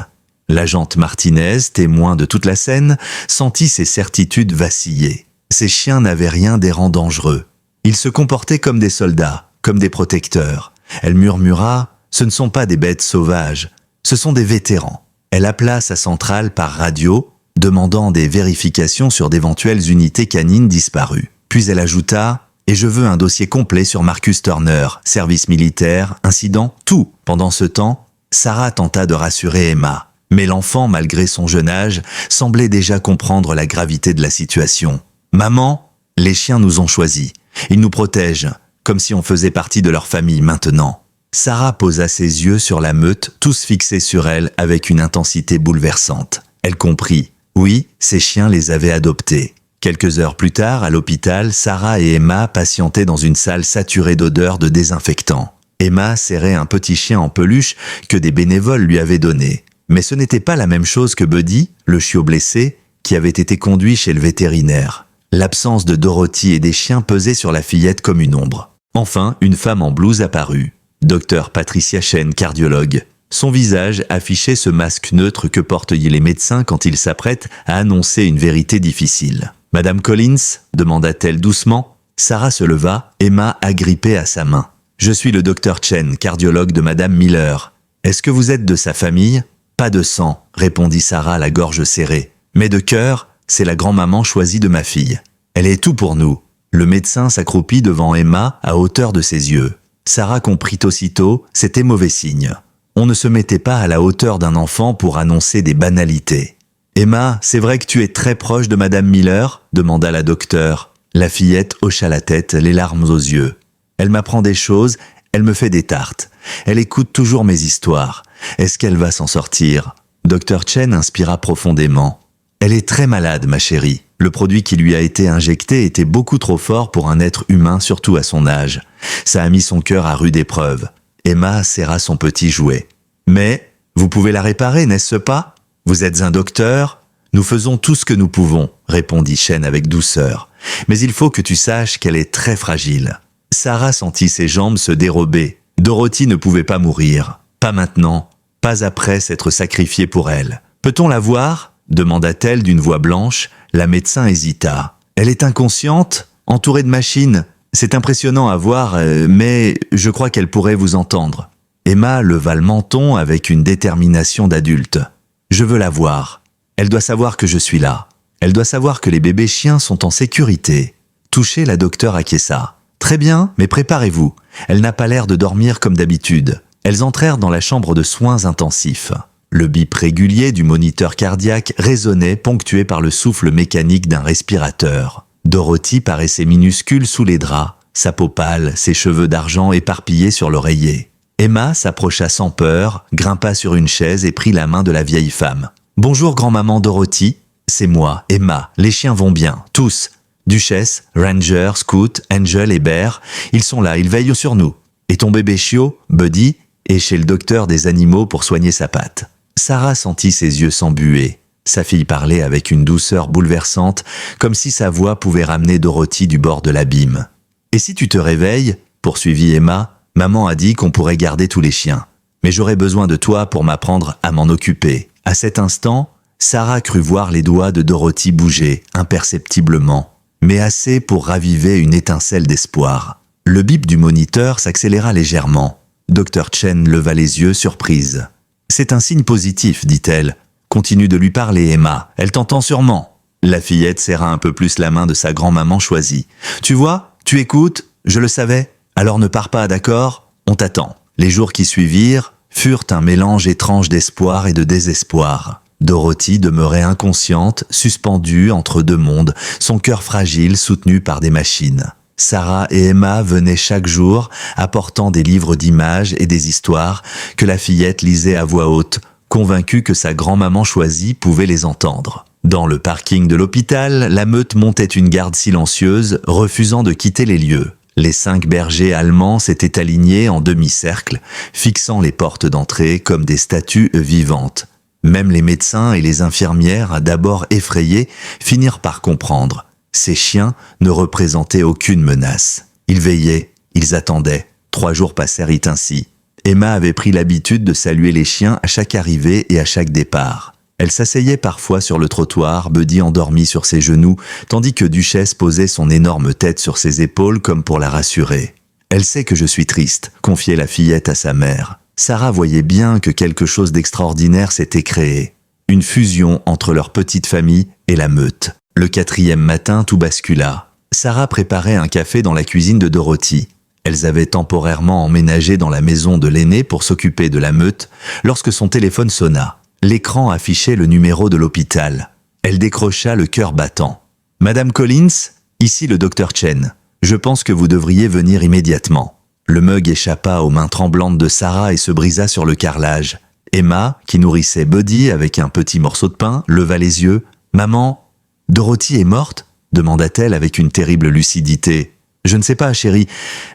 Speaker 1: L'agente Martinez, témoin de toute la scène, sentit ses certitudes vaciller. Ces chiens n'avaient rien d'errant dangereux. Ils se comportaient comme des soldats, comme des protecteurs. Elle murmura « Ce ne sont pas des bêtes sauvages, ce sont des vétérans ». Elle appela sa centrale par radio, demandant des vérifications sur d'éventuelles unités canines disparues. Puis elle ajouta « Et je veux un dossier complet sur Marcus Turner, service militaire, incident, tout ». Pendant ce temps, Sarah tenta de rassurer Emma. Mais l'enfant, malgré son jeune âge, semblait déjà comprendre la gravité de la situation. « Maman, les chiens nous ont choisis. Ils nous protègent, comme si on faisait partie de leur famille maintenant. » Sarah posa ses yeux sur la meute, tous fixés sur elle avec une intensité bouleversante. Elle comprit. Oui, ces chiens les avaient adoptés. Quelques heures plus tard, à l'hôpital, Sarah et Emma patientaient dans une salle saturée d'odeurs de désinfectant. Emma serrait un petit chien en peluche que des bénévoles lui avaient donné. Mais ce n'était pas la même chose que Buddy, le chiot blessé, qui avait été conduit chez le vétérinaire. L'absence de Dorothy et des chiens pesait sur la fillette comme une ombre. Enfin, une femme en blouse apparut. Dr Patricia Chen, cardiologue. Son visage affichait ce masque neutre que portent les médecins quand ils s'apprêtent à annoncer une vérité difficile. « Madame Collins ?» demanda-t-elle doucement. Sarah se leva, Emma agrippée à sa main. « Je suis le Dr Chen, cardiologue de Madame Miller. Est-ce que vous êtes de sa famille ?»« Pas de sang » répondit Sarah, la gorge serrée. « Mais de cœur, c'est la grand-maman choisie de ma fille. Elle est tout pour nous. » Le médecin s'accroupit devant Emma à hauteur de ses yeux. Sarah comprit aussitôt, c'était mauvais signe. On ne se mettait pas à la hauteur d'un enfant pour annoncer des banalités. « Emma, c'est vrai que tu es très proche de Madame Miller ?» demanda la docteure. La fillette hocha la tête, les larmes aux yeux. « Elle m'apprend des choses, elle me fait des tartes. Elle écoute toujours mes histoires. Est-ce qu'elle va s'en sortir ?» Dr Chen inspira profondément. « Elle est très malade, ma chérie. Le produit qui lui a été injecté était beaucoup trop fort pour un être humain, surtout à son âge. Ça a mis son cœur à rude épreuve. » Emma serra son petit jouet. « Mais, vous pouvez la réparer, n'est-ce pas ? Vous êtes un docteur ? Nous faisons tout ce que nous pouvons, » répondit Chen avec douceur. « Mais il faut que tu saches qu'elle est très fragile. » Sarah sentit ses jambes se dérober. Dorothy ne pouvait pas mourir. Pas maintenant, pas après s'être sacrifiée pour elle. « Peut-on la voir ?» demanda-t-elle d'une voix blanche. La médecin hésita. « Elle est inconsciente, entourée de machines. C'est impressionnant à voir, mais je crois qu'elle pourrait vous entendre. » Emma leva le menton avec une détermination d'adulte. « Je veux la voir. Elle doit savoir que je suis là. Elle doit savoir que les bébés chiens sont en sécurité. » Touchée, la docteure acquiesça. « Très bien, mais préparez-vous. Elle n'a pas l'air de dormir comme d'habitude. » Elles entrèrent dans la chambre de soins intensifs. Le bip régulier du moniteur cardiaque résonnait, ponctué par le souffle mécanique d'un respirateur. Dorothy paraissait minuscule sous les draps, sa peau pâle, ses cheveux d'argent éparpillés sur l'oreiller. Emma s'approcha sans peur, grimpa sur une chaise et prit la main de la vieille femme. « Bonjour grand-maman Dorothy, c'est moi, Emma, les chiens vont bien, tous. Duchesse, Ranger, Scout, Angel et Bear, ils sont là, ils veillent sur nous. Et ton bébé chiot, Buddy, est chez le docteur des animaux pour soigner sa patte. » Sarah sentit ses yeux s'embuer. Sa fille parlait avec une douceur bouleversante, comme si sa voix pouvait ramener Dorothy du bord de l'abîme. « Et si tu te réveilles, » poursuivit Emma, « maman a dit qu'on pourrait garder tous les chiens. Mais j'aurais besoin de toi pour m'apprendre à m'en occuper. » À cet instant, Sarah crut voir les doigts de Dorothy bouger, imperceptiblement, mais assez pour raviver une étincelle d'espoir. Le bip du moniteur s'accéléra légèrement. Dr Chen leva les yeux, surprise. « C'est un signe positif, dit-elle. Continue de lui parler, Emma. Elle t'entend sûrement. » La fillette serra un peu plus la main de sa grand-maman choisie. « Tu vois, tu écoutes, je le savais. Alors ne pars pas, d'accord ? On t'attend. » Les jours qui suivirent furent un mélange étrange d'espoir et de désespoir. Dorothy demeurait inconsciente, suspendue entre deux mondes, son cœur fragile soutenu par des machines. Sarah et Emma venaient chaque jour, apportant des livres d'images et des histoires que la fillette lisait à voix haute, convaincue que sa grand-maman choisie pouvait les entendre. Dans le parking de l'hôpital, la meute montait une garde silencieuse, refusant de quitter les lieux. Les 5 bergers allemands s'étaient alignés en demi-cercle, fixant les portes d'entrée comme des statues vivantes. Même les médecins et les infirmières, d'abord effrayés, finirent par comprendre. Ces chiens ne représentaient aucune menace. Ils veillaient, ils attendaient. 3 jours passèrent ainsi. Emma avait pris l'habitude de saluer les chiens à chaque arrivée et à chaque départ. Elle s'asseyait parfois sur le trottoir, Buddy endormi sur ses genoux, tandis que Duchesse posait son énorme tête sur ses épaules comme pour la rassurer. « Elle sait que je suis triste », confiait la fillette à sa mère. Sarah voyait bien que quelque chose d'extraordinaire s'était créé. Une fusion entre leur petite famille et la meute. Le 4e matin, tout bascula. Sarah préparait un café dans la cuisine de Dorothy. Elles avaient temporairement emménagé dans la maison de l'aîné pour s'occuper de la meute lorsque son téléphone sonna. L'écran affichait le numéro de l'hôpital. Elle décrocha le cœur battant. « Madame Collins, ici le docteur Chen. Je pense que vous devriez venir immédiatement. » Le mug échappa aux mains tremblantes de Sarah et se brisa sur le carrelage. Emma, qui nourrissait Buddy avec un petit morceau de pain, leva les yeux. « Maman, Dorothy est morte ?» demanda-t-elle avec une terrible lucidité. « Je ne sais pas, chérie,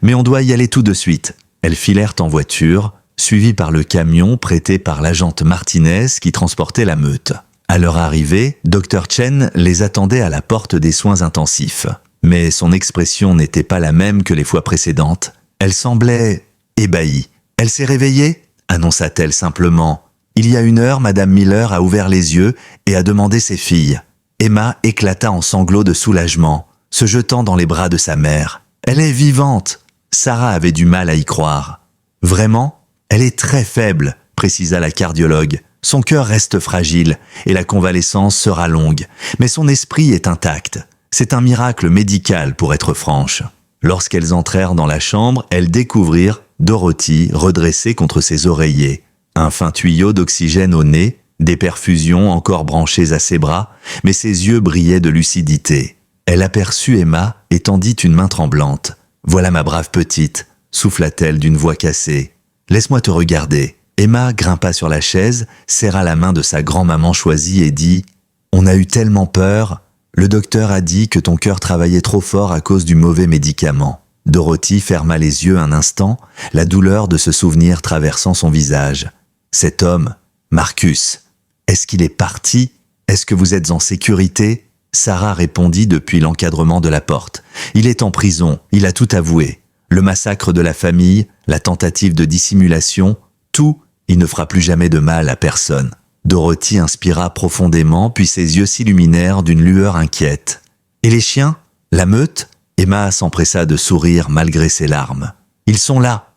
Speaker 1: mais on doit y aller tout de suite. » Elles filèrent en voiture, suivies par le camion prêté par l'agente Martinez qui transportait la meute. À leur arrivée, Dr Chen les attendait à la porte des soins intensifs. Mais son expression n'était pas la même que les fois précédentes. Elle semblait ébahie. « Elle s'est réveillée ?» annonça-t-elle simplement. « Il y a 1 heure, Madame Miller a ouvert les yeux et a demandé ses filles. » Emma éclata en sanglots de soulagement, se jetant dans les bras de sa mère. « Elle est vivante !» Sarah avait du mal à y croire. « Vraiment ? Elle est très faible, » précisa la cardiologue. « Son cœur reste fragile et la convalescence sera longue, mais son esprit est intact. C'est un miracle médical pour être franche. » Lorsqu'elles entrèrent dans la chambre, elles découvrirent Dorothy redressée contre ses oreillers, un fin tuyau d'oxygène au nez, des perfusions encore branchées à ses bras, mais ses yeux brillaient de lucidité. Elle aperçut Emma et tendit une main tremblante. « Voilà ma brave petite », souffla-t-elle d'une voix cassée. « Laisse-moi te regarder. » Emma grimpa sur la chaise, serra la main de sa grand-maman choisie et dit « On a eu tellement peur. Le docteur a dit que ton cœur travaillait trop fort à cause du mauvais médicament. » Dorothy ferma les yeux un instant, la douleur de ce souvenir traversant son visage. « Cet homme, Marcus, est-ce qu'il est parti? Est-ce que vous êtes en sécurité ?» Sarah répondit depuis l'encadrement de la porte. « Il est en prison, il a tout avoué. Le massacre de la famille, la tentative de dissimulation, tout, il ne fera plus jamais de mal à personne. » Dorothy inspira profondément, puis ses yeux s'illuminèrent d'une lueur inquiète. « Et les chiens? La meute ?» Emma s'empressa de sourire malgré ses larmes. « Ils sont là.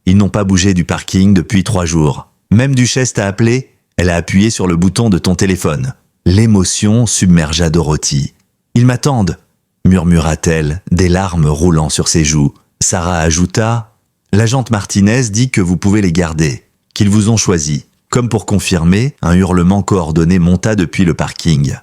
Speaker 1: Ils n'ont pas bougé du parking depuis 3 jours. Même Duchesse t'a appelé, elle a appuyé sur le bouton de ton téléphone. » L'émotion submergea Dorothy. « Ils m'attendent, » murmura-t-elle, des larmes roulant sur ses joues. Sarah ajouta « L'agente Martinez dit que vous pouvez les garder, qu'ils vous ont choisi. » Comme pour confirmer, un hurlement coordonné monta depuis le parking.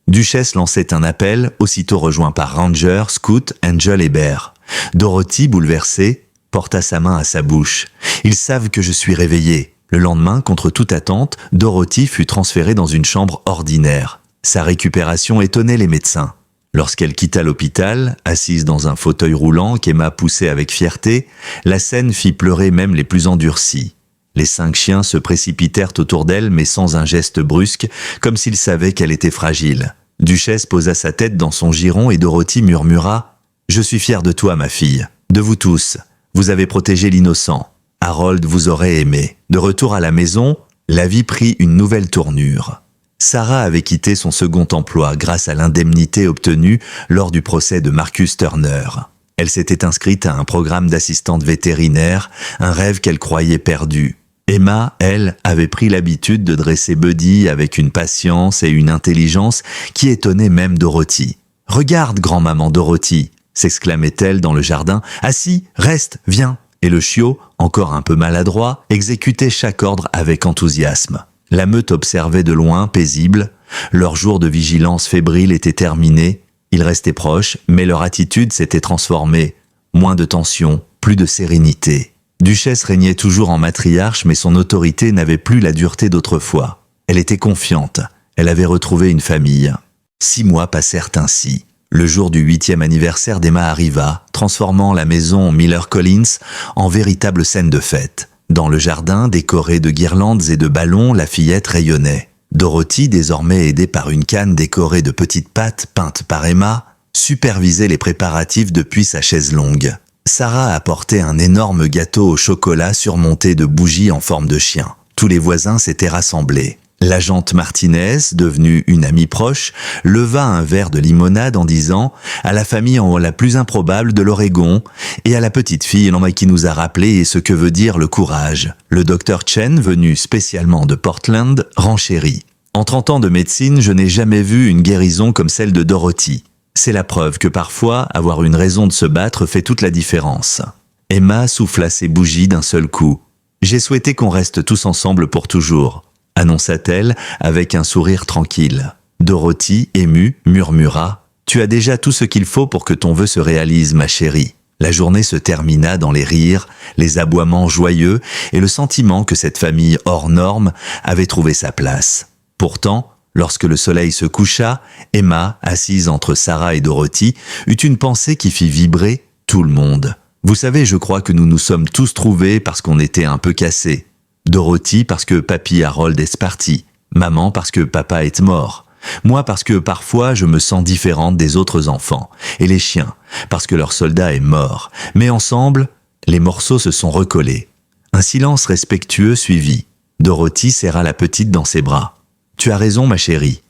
Speaker 1: Duchesse lançait un appel, aussitôt rejoint par Ranger, Scout, Angel et Bear. Dorothy, bouleversée, porta sa main à sa bouche. « Ils savent que je suis réveillée. » Le lendemain, contre toute attente, Dorothy fut transférée dans une chambre ordinaire. Sa récupération étonnait les médecins. Lorsqu'elle quitta l'hôpital, assise dans un fauteuil roulant qu'Emma poussait avec fierté, la scène fit pleurer même les plus endurcis. Les 5 chiens se précipitèrent autour d'elle, mais sans un geste brusque, comme s'ils savaient qu'elle était fragile. Duchesse posa sa tête dans son giron et Dorothy murmura « Je suis fière de toi, ma fille, de vous tous. Vous avez protégé l'innocent. Harold vous aurait aimé. » De retour à la maison, la vie prit une nouvelle tournure. Sarah avait quitté son second emploi grâce à l'indemnité obtenue lors du procès de Marcus Turner. Elle s'était inscrite à un programme d'assistante vétérinaire, un rêve qu'elle croyait perdu. Emma, elle, avait pris l'habitude de dresser Buddy avec une patience et une intelligence qui étonnaient même Dorothy. « Regarde, grand-maman Dorothy !» s'exclamait-elle dans le jardin. « Assis, reste, viens !» Et le chiot, encore un peu maladroit, exécutait chaque ordre avec enthousiasme. La meute observait de loin, paisible. Leur jour de vigilance fébrile était terminé. Ils restaient proches, mais leur attitude s'était transformée. Moins de tension, plus de sérénité. Duchesse régnait toujours en matriarche, mais son autorité n'avait plus la dureté d'autrefois. Elle était confiante. Elle avait retrouvé une famille. 6 mois passèrent ainsi. Le jour du 8e anniversaire d'Emma arriva, transformant la maison Miller Collins en véritable scène de fête. Dans le jardin, décoré de guirlandes et de ballons, la fillette rayonnait. Dorothy, désormais aidée par une canne décorée de petites pattes peintes par Emma, supervisait les préparatifs depuis sa chaise longue. Sarah apportait un énorme gâteau au chocolat surmonté de bougies en forme de chien. Tous les voisins s'étaient rassemblés. L'agente Martinez, devenue une amie proche, leva un verre de limonade en disant « À la famille en la plus improbable de l'Oregon et à la petite fille qui nous a rappelé ce que veut dire le courage. » Le docteur Chen, venu spécialement de Portland, renchérit. « En 30 ans de médecine, je n'ai jamais vu une guérison comme celle de Dorothy. C'est la preuve que parfois, avoir une raison de se battre fait toute la différence. » Emma souffla ses bougies d'un seul coup. « J'ai souhaité qu'on reste tous ensemble pour toujours. » annonça-t-elle avec un sourire tranquille. Dorothy, émue, murmura « Tu as déjà tout ce qu'il faut pour que ton vœu se réalise, ma chérie. » La journée se termina dans les rires, les aboiements joyeux et le sentiment que cette famille hors norme avait trouvé sa place. Pourtant, lorsque le soleil se coucha, Emma, assise entre Sarah et Dorothy, eut une pensée qui fit vibrer tout le monde. « Vous savez, je crois que nous nous sommes tous trouvés parce qu'on était un peu cassés. Dorothy parce que papy Harold est parti, maman parce que papa est mort, moi parce que parfois je me sens différente des autres enfants, et les chiens parce que leur soldat est mort. Mais ensemble, les morceaux se sont recollés. » Un silence respectueux suivit. Dorothy serra la petite dans ses bras. « Tu as raison, ma chérie.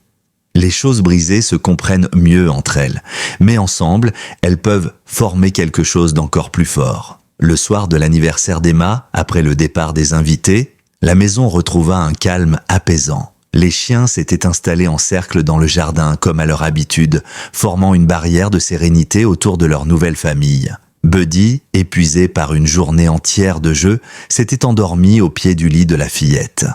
Speaker 1: Les choses brisées se comprennent mieux entre elles, mais ensemble, elles peuvent former quelque chose d'encore plus fort. » Le soir de l'anniversaire d'Emma, après le départ des invités, la maison retrouva un calme apaisant. Les chiens s'étaient installés en cercle dans le jardin comme à leur habitude, formant une barrière de sérénité autour de leur nouvelle famille. Buddy, épuisé par une journée entière de jeu, s'était endormi au pied du lit de la fillette.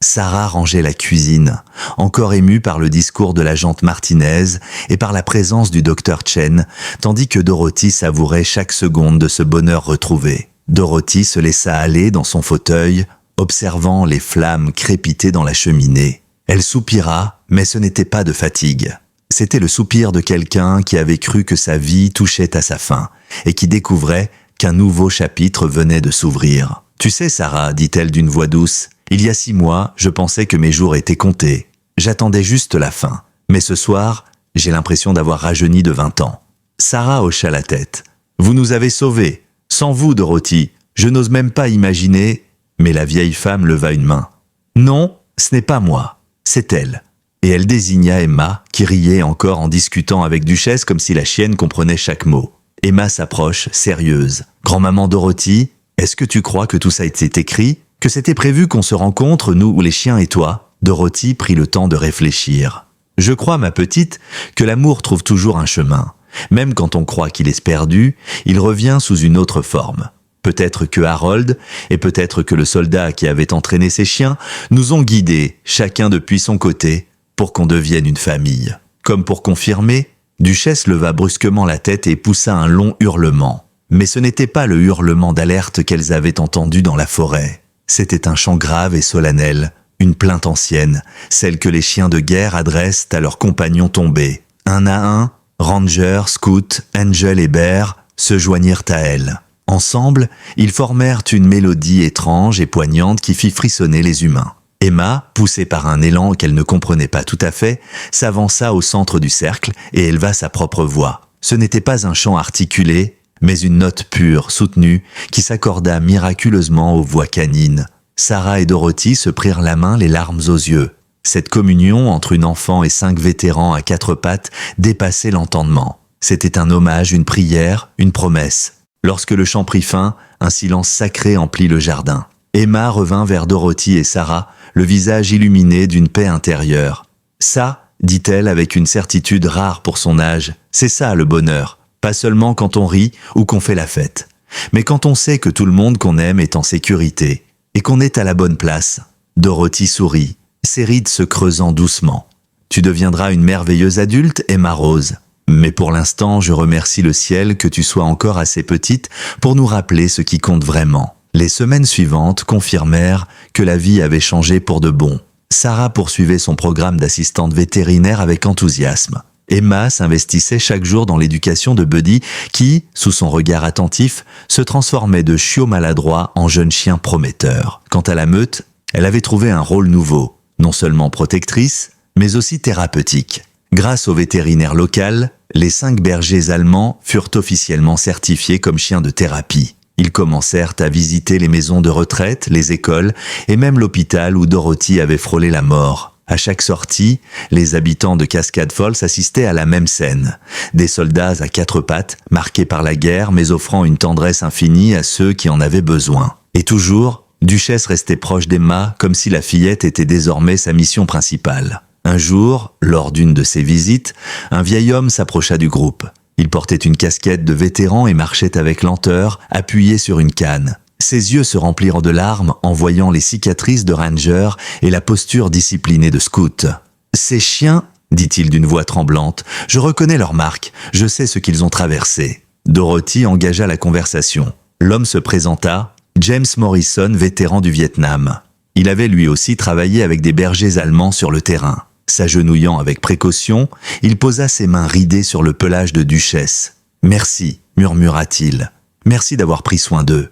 Speaker 1: Sarah rangeait la cuisine, encore émue par le discours de l'agente Martinez et par la présence du docteur Chen, tandis que Dorothy savourait chaque seconde de ce bonheur retrouvé. Dorothy se laissa aller dans son fauteuil, observant les flammes crépiter dans la cheminée. Elle soupira, mais ce n'était pas de fatigue. C'était le soupir de quelqu'un qui avait cru que sa vie touchait à sa fin et qui découvrait qu'un nouveau chapitre venait de s'ouvrir. « Tu sais, Sarah, dit-elle d'une voix douce, il y a 6 mois, je pensais que mes jours étaient comptés. J'attendais juste la fin. Mais ce soir, j'ai l'impression d'avoir rajeuni de 20 ans. » Sarah hocha la tête. « Vous nous avez sauvés. Sans vous, Dorothy, je n'ose même pas imaginer... » Mais la vieille femme leva une main. « Non, ce n'est pas moi. C'est elle. » Et elle désigna Emma, qui riait encore en discutant avec Duchesse comme si la chienne comprenait chaque mot. Emma s'approche, sérieuse. « Grand-maman Dorothy, est-ce que tu crois que tout ça a été écrit ? Que c'était prévu qu'on se rencontre, nous, les chiens et toi ?» Dorothy prit le temps de réfléchir. « Je crois, ma petite, que l'amour trouve toujours un chemin. Même quand on croit qu'il est perdu, il revient sous une autre forme. Peut-être que Harold, et peut-être que le soldat qui avait entraîné ses chiens, nous ont guidés, chacun depuis son côté, pour qu'on devienne une famille. » Comme pour confirmer, Duchesse leva brusquement la tête et poussa un long hurlement. Mais ce n'était pas le hurlement d'alerte qu'elles avaient entendu dans la forêt. C'était un chant grave et solennel, une plainte ancienne, celle que les chiens de guerre adressent à leurs compagnons tombés. Un à un, Ranger, Scout, Angel et Bear se joignirent à elle. Ensemble, ils formèrent une mélodie étrange et poignante qui fit frissonner les humains. Emma, poussée par un élan qu'elle ne comprenait pas tout à fait, s'avança au centre du cercle et éleva sa propre voix. Ce n'était pas un chant articulé, mais une note pure, soutenue, qui s'accorda miraculeusement aux voix canines. Sarah et Dorothy se prirent la main, les larmes aux yeux. Cette communion entre une enfant et 5 vétérans à 4 pattes dépassait l'entendement. C'était un hommage, une prière, une promesse. Lorsque le chant prit fin, un silence sacré emplit le jardin. Emma revint vers Dorothy et Sarah, le visage illuminé d'une paix intérieure. « Ça, dit-elle avec une certitude rare pour son âge, c'est ça le bonheur. Pas seulement quand on rit ou qu'on fait la fête, mais quand on sait que tout le monde qu'on aime est en sécurité et qu'on est à la bonne place. » Dorothy sourit, ses rides se creusant doucement. « Tu deviendras une merveilleuse adulte, Emma Rose. Mais pour l'instant, je remercie le ciel que tu sois encore assez petite pour nous rappeler ce qui compte vraiment. » Les semaines suivantes confirmèrent que la vie avait changé pour de bon. Sarah poursuivait son programme d'assistante vétérinaire avec enthousiasme. Emma s'investissait chaque jour dans l'éducation de Buddy qui, sous son regard attentif, se transformait de chiot maladroit en jeune chien prometteur. Quant à la meute, elle avait trouvé un rôle nouveau, non seulement protectrice, mais aussi thérapeutique. Grâce au vétérinaire local, les 5 bergers allemands furent officiellement certifiés comme chiens de thérapie. Ils commencèrent à visiter les maisons de retraite, les écoles et même l'hôpital où Dorothy avait frôlé la mort. À chaque sortie, les habitants de Cascade Falls assistaient à la même scène. Des soldats à quatre pattes, marqués par la guerre mais offrant une tendresse infinie à ceux qui en avaient besoin. Et toujours, Duchesse restait proche d'Emma comme si la fillette était désormais sa mission principale. Un jour, lors d'une de ses visites, un vieil homme s'approcha du groupe. Il portait une casquette de vétéran et marchait avec lenteur, appuyé sur une canne. Ses yeux se remplirent de larmes en voyant les cicatrices de ranger et la posture disciplinée de scout. « Ces chiens, dit-il d'une voix tremblante, je reconnais leur marque, je sais ce qu'ils ont traversé. » Dorothy engagea la conversation. L'homme se présenta, James Morrison, vétéran du Vietnam. Il avait lui aussi travaillé avec des bergers allemands sur le terrain. S'agenouillant avec précaution, il posa ses mains ridées sur le pelage de Duchesse. « Merci, murmura-t-il. Merci d'avoir pris soin d'eux.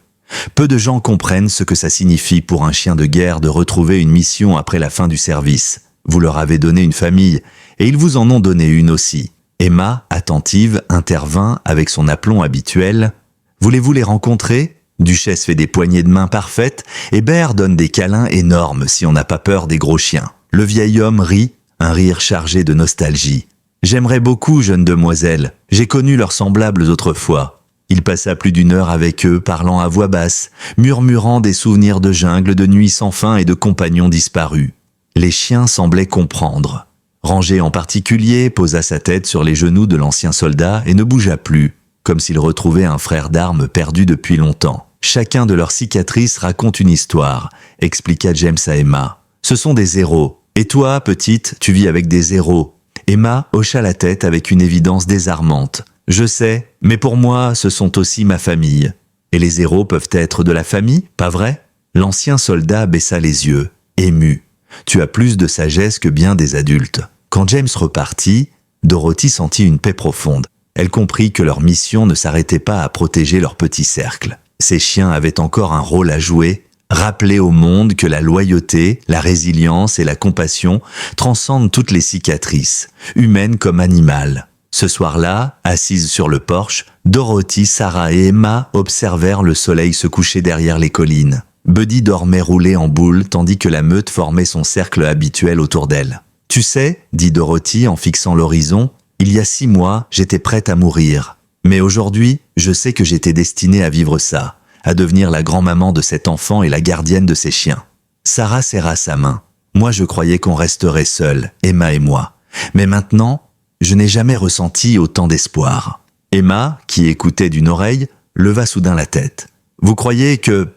Speaker 1: Peu de gens comprennent ce que ça signifie pour un chien de guerre de retrouver une mission après la fin du service. Vous leur avez donné une famille, et ils vous en ont donné une aussi. » Emma, attentive, intervint avec son aplomb habituel. « Voulez-vous les rencontrer ?» Duchesse fait des poignées de main parfaites, et Bear donne des câlins énormes si on n'a pas peur des gros chiens. Le vieil homme rit, un rire chargé de nostalgie. « J'aimerais beaucoup, jeune demoiselle. J'ai connu leurs semblables autrefois. » Il passa plus d'1 heure avec eux, parlant à voix basse, murmurant des souvenirs de jungle, de nuits sans fin et de compagnons disparus. Les chiens semblaient comprendre. Ranger en particulier posa sa tête sur les genoux de l'ancien soldat et ne bougea plus, comme s'il retrouvait un frère d'armes perdu depuis longtemps. Chacun de leurs cicatrices raconte une histoire, expliqua James à Emma. Ce sont des héros. Et toi, petite, tu vis avec des héros. Emma hocha la tête avec une évidence désarmante. Je sais, mais pour moi, ce sont aussi ma famille. Et les héros peuvent être de la famille, pas vrai? L'ancien soldat baissa les yeux, ému. Tu as plus de sagesse que bien des adultes. Quand James repartit, Dorothy sentit une paix profonde. Elle comprit que leur mission ne s'arrêtait pas à protéger leur petit cercle. Ces chiens avaient encore un rôle à jouer, rappeler au monde que la loyauté, la résilience et la compassion transcendent toutes les cicatrices, humaines comme animales. Ce soir-là, assises sur le porche, Dorothy, Sarah et Emma observèrent le soleil se coucher derrière les collines. Buddy dormait roulé en boule tandis que la meute formait son cercle habituel autour d'elle. « Tu sais, dit Dorothy en fixant l'horizon, il y a 6 mois, j'étais prête à mourir. Mais aujourd'hui, je sais que j'étais destinée à vivre ça, à devenir la grand-maman de cet enfant et la gardienne de ses chiens. » Sarah serra sa main. « Moi, je croyais qu'on resterait seuls, Emma et moi. Mais maintenant, je n'ai jamais ressenti autant d'espoir. » Emma, qui écoutait d'une oreille, leva soudain la tête. « Vous croyez que,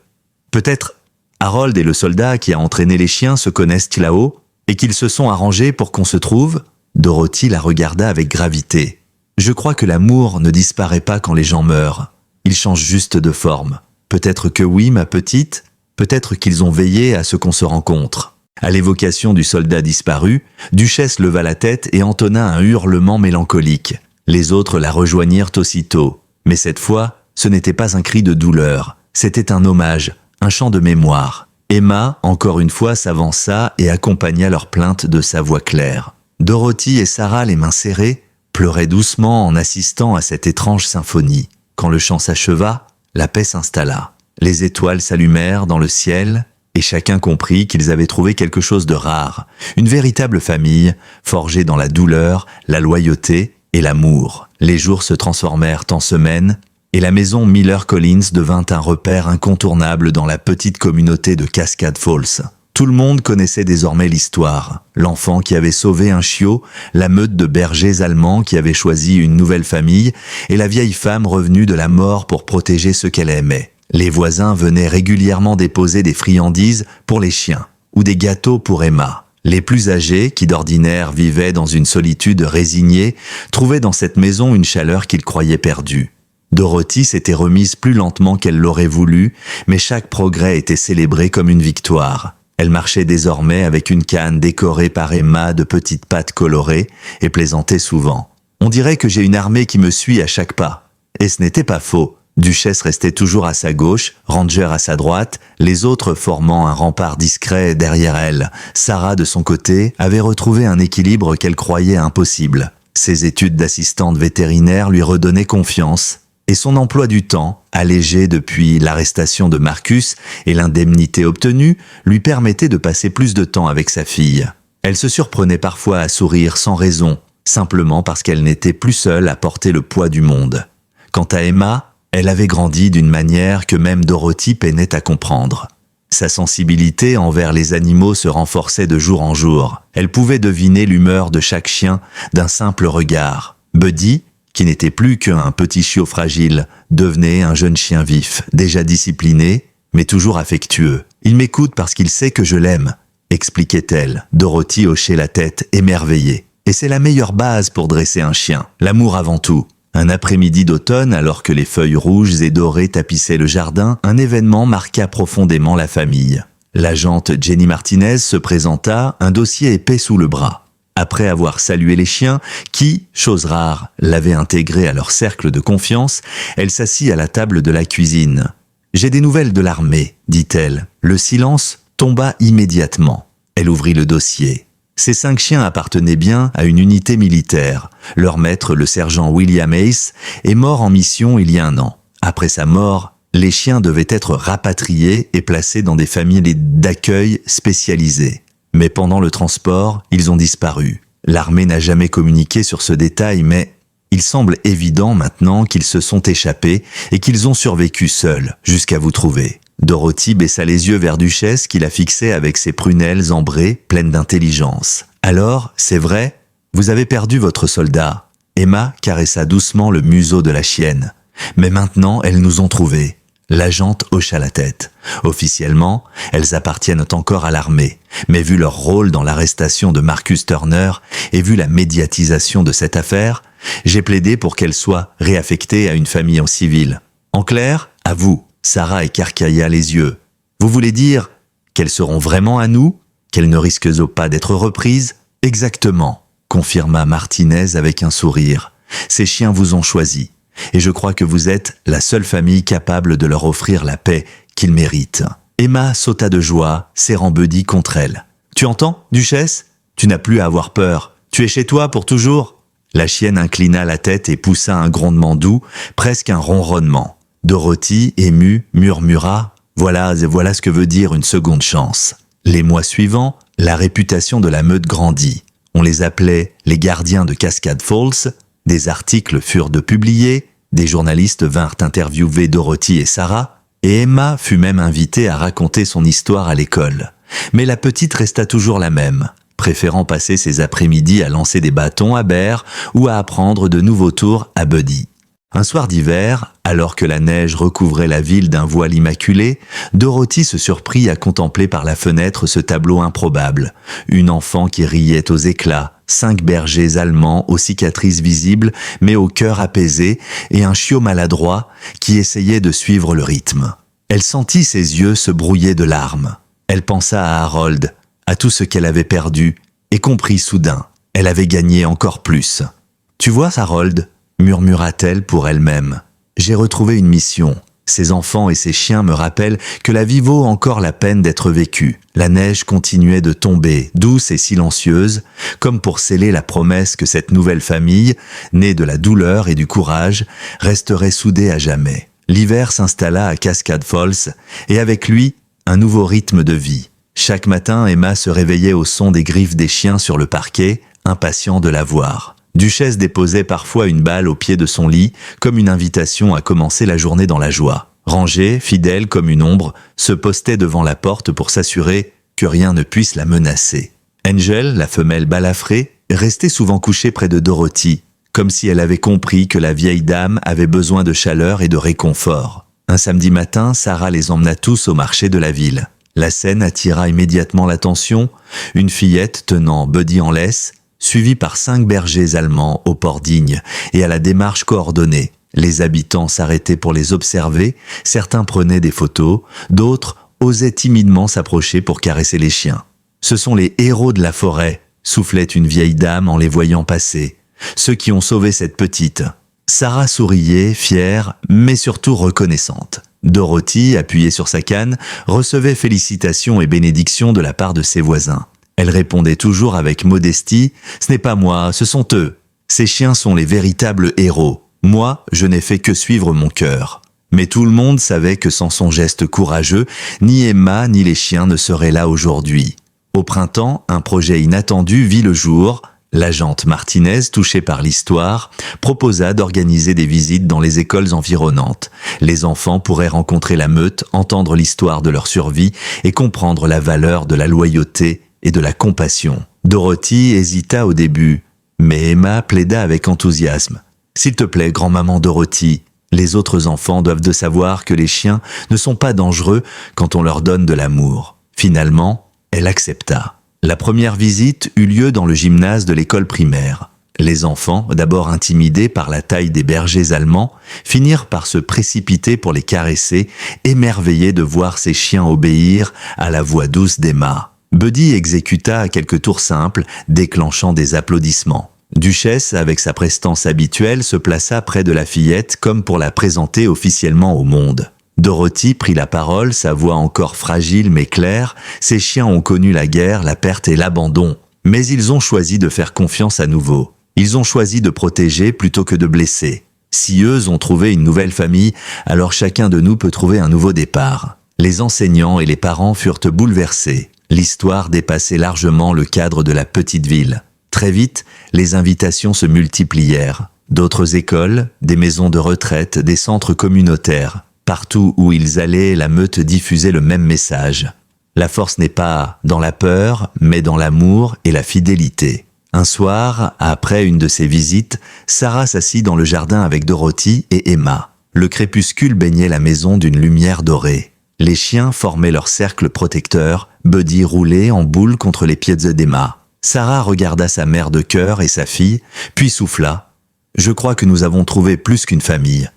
Speaker 1: peut-être, Harold et le soldat qui a entraîné les chiens se connaissent là-haut et qu'ils se sont arrangés pour qu'on se trouve ?» Dorothy la regarda avec gravité. « Je crois que l'amour ne disparaît pas quand les gens meurent. Il change juste de forme. Peut-être que oui, ma petite, peut-être qu'ils ont veillé à ce qu'on se rencontre. » À l'évocation du soldat disparu, Duchesse leva la tête et entonna un hurlement mélancolique. Les autres la rejoignirent aussitôt. Mais cette fois, ce n'était pas un cri de douleur. C'était un hommage, un chant de mémoire. Emma, encore une fois, s'avança et accompagna leur plainte de sa voix claire. Dorothy et Sarah, les mains serrées, pleuraient doucement en assistant à cette étrange symphonie. Quand le chant s'acheva, la paix s'installa. Les étoiles s'allumèrent dans le ciel, et chacun comprit qu'ils avaient trouvé quelque chose de rare, une véritable famille, forgée dans la douleur, la loyauté et l'amour. Les jours se transformèrent en semaines, et la maison Miller Collins devint un repère incontournable dans la petite communauté de Cascade Falls. Tout le monde connaissait désormais l'histoire. L'enfant qui avait sauvé un chiot, la meute de bergers allemands qui avaient choisi une nouvelle famille, et la vieille femme revenue de la mort pour protéger ceux qu'elle aimait. Les voisins venaient régulièrement déposer des friandises pour les chiens, ou des gâteaux pour Emma. Les plus âgés, qui d'ordinaire vivaient dans une solitude résignée, trouvaient dans cette maison une chaleur qu'ils croyaient perdue. Dorothy s'était remise plus lentement qu'elle l'aurait voulu, mais chaque progrès était célébré comme une victoire. Elle marchait désormais avec une canne décorée par Emma de petites pattes colorées et plaisantait souvent. « On dirait que j'ai une armée qui me suit à chaque pas. » Et ce n'était pas faux. Duchesse restait toujours à sa gauche, Ranger à sa droite, les autres formant un rempart discret derrière elle. Sarah, de son côté, avait retrouvé un équilibre qu'elle croyait impossible. Ses études d'assistante vétérinaire lui redonnaient confiance, et son emploi du temps, allégé depuis l'arrestation de Marcus et l'indemnité obtenue, lui permettait de passer plus de temps avec sa fille. Elle se surprenait parfois à sourire sans raison, simplement parce qu'elle n'était plus seule à porter le poids du monde. Quant à Emma, elle avait grandi d'une manière que même Dorothy peinait à comprendre. Sa sensibilité envers les animaux se renforçait de jour en jour. Elle pouvait deviner l'humeur de chaque chien d'un simple regard. Buddy, qui n'était plus qu'un petit chiot fragile, devenait un jeune chien vif, déjà discipliné, mais toujours affectueux. « Il m'écoute parce qu'il sait que je l'aime », expliquait-elle. Dorothy hochait la tête, émerveillée. Et c'est la meilleure base pour dresser un chien, l'amour avant tout. Un après-midi d'automne, alors que les feuilles rouges et dorées tapissaient le jardin, un événement marqua profondément la famille. L'agente Jenny Martinez se présenta, un dossier épais sous le bras. Après avoir salué les chiens, qui, chose rare, l'avaient intégrée à leur cercle de confiance, elle s'assit à la table de la cuisine. « J'ai des nouvelles de l'armée », dit-elle. Le silence tomba immédiatement. Elle ouvrit le dossier. Ces 5 chiens appartenaient bien à une unité militaire. Leur maître, le sergent William Ace, est mort en mission il y a 1 an. Après sa mort, les chiens devaient être rapatriés et placés dans des familles d'accueil spécialisées. Mais pendant le transport, ils ont disparu. L'armée n'a jamais communiqué sur ce détail, mais il semble évident maintenant qu'ils se sont échappés et qu'ils ont survécu seuls, jusqu'à vous trouver. Dorothy baissa les yeux vers Duchesse qui la fixait avec ses prunelles ambrées, pleines d'intelligence. « Alors, c'est vrai, vous avez perdu votre soldat. » Emma caressa doucement le museau de la chienne. « Mais maintenant, elles nous ont trouvés. » L'agente hocha la tête. Officiellement, elles appartiennent encore à l'armée, mais vu leur rôle dans l'arrestation de Marcus Turner et vu la médiatisation de cette affaire, j'ai plaidé pour qu'elles soient réaffectées à une famille en civil. En clair, à vous. Sarah écarquilla les yeux. Vous voulez dire qu'elles seront vraiment à nous? Qu'elles ne risquent pas d'être reprises? Exactement, confirma Martinez avec un sourire. Ces chiens vous ont choisi. Et je crois que vous êtes la seule famille capable de leur offrir la paix qu'ils méritent. Emma sauta de joie, serrant Buddy contre elle. « Tu entends, Duchesse? Tu n'as plus à avoir peur. Tu es chez toi pour toujours ?» La chienne inclina la tête et poussa un grondement doux, presque un ronronnement. Dorothy, émue, murmura « Voilà ce que veut dire une seconde chance. » Les mois suivants, la réputation de la meute grandit. On les appelait les gardiens de Cascade Falls. Des articles furent publiés, des journalistes vinrent interviewer Dorothy et Sarah, et Emma fut même invitée à raconter son histoire à l'école. Mais la petite resta toujours la même, préférant passer ses après-midi à lancer des bâtons à Bear ou à apprendre de nouveaux tours à Buddy. Un soir d'hiver, alors que la neige recouvrait la ville d'un voile immaculé, Dorothy se surprit à contempler par la fenêtre ce tableau improbable. Une enfant qui riait aux éclats, 5 bergers allemands aux cicatrices visibles mais au cœur apaisé et un chiot maladroit qui essayait de suivre le rythme. Elle sentit ses yeux se brouiller de larmes. Elle pensa à Harold, à tout ce qu'elle avait perdu et comprit soudain. Elle avait gagné encore plus. « Tu vois, Harold ?» murmura-t-elle pour elle-même. « J'ai retrouvé une mission. Ces enfants et ces chiens me rappellent que la vie vaut encore la peine d'être vécue. » La neige continuait de tomber, douce et silencieuse, comme pour sceller la promesse que cette nouvelle famille, née de la douleur et du courage, resterait soudée à jamais. L'hiver s'installa à Cascade Falls, et avec lui, un nouveau rythme de vie. Chaque matin, Emma se réveillait au son des griffes des chiens sur le parquet, impatient de la voir. Duchesse déposait parfois une balle au pied de son lit, comme une invitation à commencer la journée dans la joie. Rangée, fidèle comme une ombre, se postait devant la porte pour s'assurer que rien ne puisse la menacer. Angel, la femelle balafrée, restait souvent couchée près de Dorothy, comme si elle avait compris que la vieille dame avait besoin de chaleur et de réconfort. Un samedi matin, Sarah les emmena tous au marché de la ville. La scène attira immédiatement l'attention, une fillette tenant Buddy en laisse, suivie par 5 bergers allemands au port digne et à la démarche coordonnée. Les habitants s'arrêtaient pour les observer, certains prenaient des photos, d'autres osaient timidement s'approcher pour caresser les chiens. « Ce sont les héros de la forêt », soufflait une vieille dame en les voyant passer. « Ceux qui ont sauvé cette petite. » Sarah souriait, fière, mais surtout reconnaissante. Dorothy, appuyée sur sa canne, recevait félicitations et bénédictions de la part de ses voisins. Elle répondait toujours avec modestie « Ce n'est pas moi, ce sont eux. Ces chiens sont les véritables héros. Moi, je n'ai fait que suivre mon cœur. Mais tout le monde savait que sans son geste courageux, ni Emma ni les chiens ne seraient là aujourd'hui. Au printemps, un projet inattendu vit le jour. L'agente Martinez, touchée par l'histoire, proposa d'organiser des visites dans les écoles environnantes. Les enfants pourraient rencontrer la meute, entendre l'histoire de leur survie et comprendre la valeur de la loyauté et de la compassion. Dorothy hésita au début, mais Emma plaida avec enthousiasme. « S'il te plaît, grand-maman Dorothy, les autres enfants doivent de savoir que les chiens ne sont pas dangereux quand on leur donne de l'amour. » Finalement, elle accepta. La première visite eut lieu dans le gymnase de l'école primaire. Les enfants, d'abord intimidés par la taille des bergers allemands, finirent par se précipiter pour les caresser, émerveillés de voir ces chiens obéir à la voix douce d'Emma. Buddy exécuta quelques tours simples, déclenchant des applaudissements. Duchesse, avec sa prestance habituelle, se plaça près de la fillette comme pour la présenter officiellement au monde. Dorothy prit la parole, sa voix encore fragile mais claire. Ces chiens ont connu la guerre, la perte et l'abandon. Mais ils ont choisi de faire confiance à nouveau. Ils ont choisi de protéger plutôt que de blesser. Si eux ont trouvé une nouvelle famille, alors chacun de nous peut trouver un nouveau départ. Les enseignants et les parents furent bouleversés. L'histoire dépassait largement le cadre de la petite ville. Très vite, les invitations se multiplièrent. D'autres écoles, des maisons de retraite, des centres communautaires. Partout où ils allaient, la meute diffusait le même message. La force n'est pas dans la peur, mais dans l'amour et la fidélité. Un soir, après une de ces visites, Sarah s'assit dans le jardin avec Dorothy et Emma. Le crépuscule baignait la maison d'une lumière dorée. Les chiens formaient leur cercle protecteur, Buddy roulait en boule contre les pieds d'Emma. Sarah regarda sa mère de cœur et sa fille, puis souffla. « Je crois que nous avons trouvé plus qu'une famille.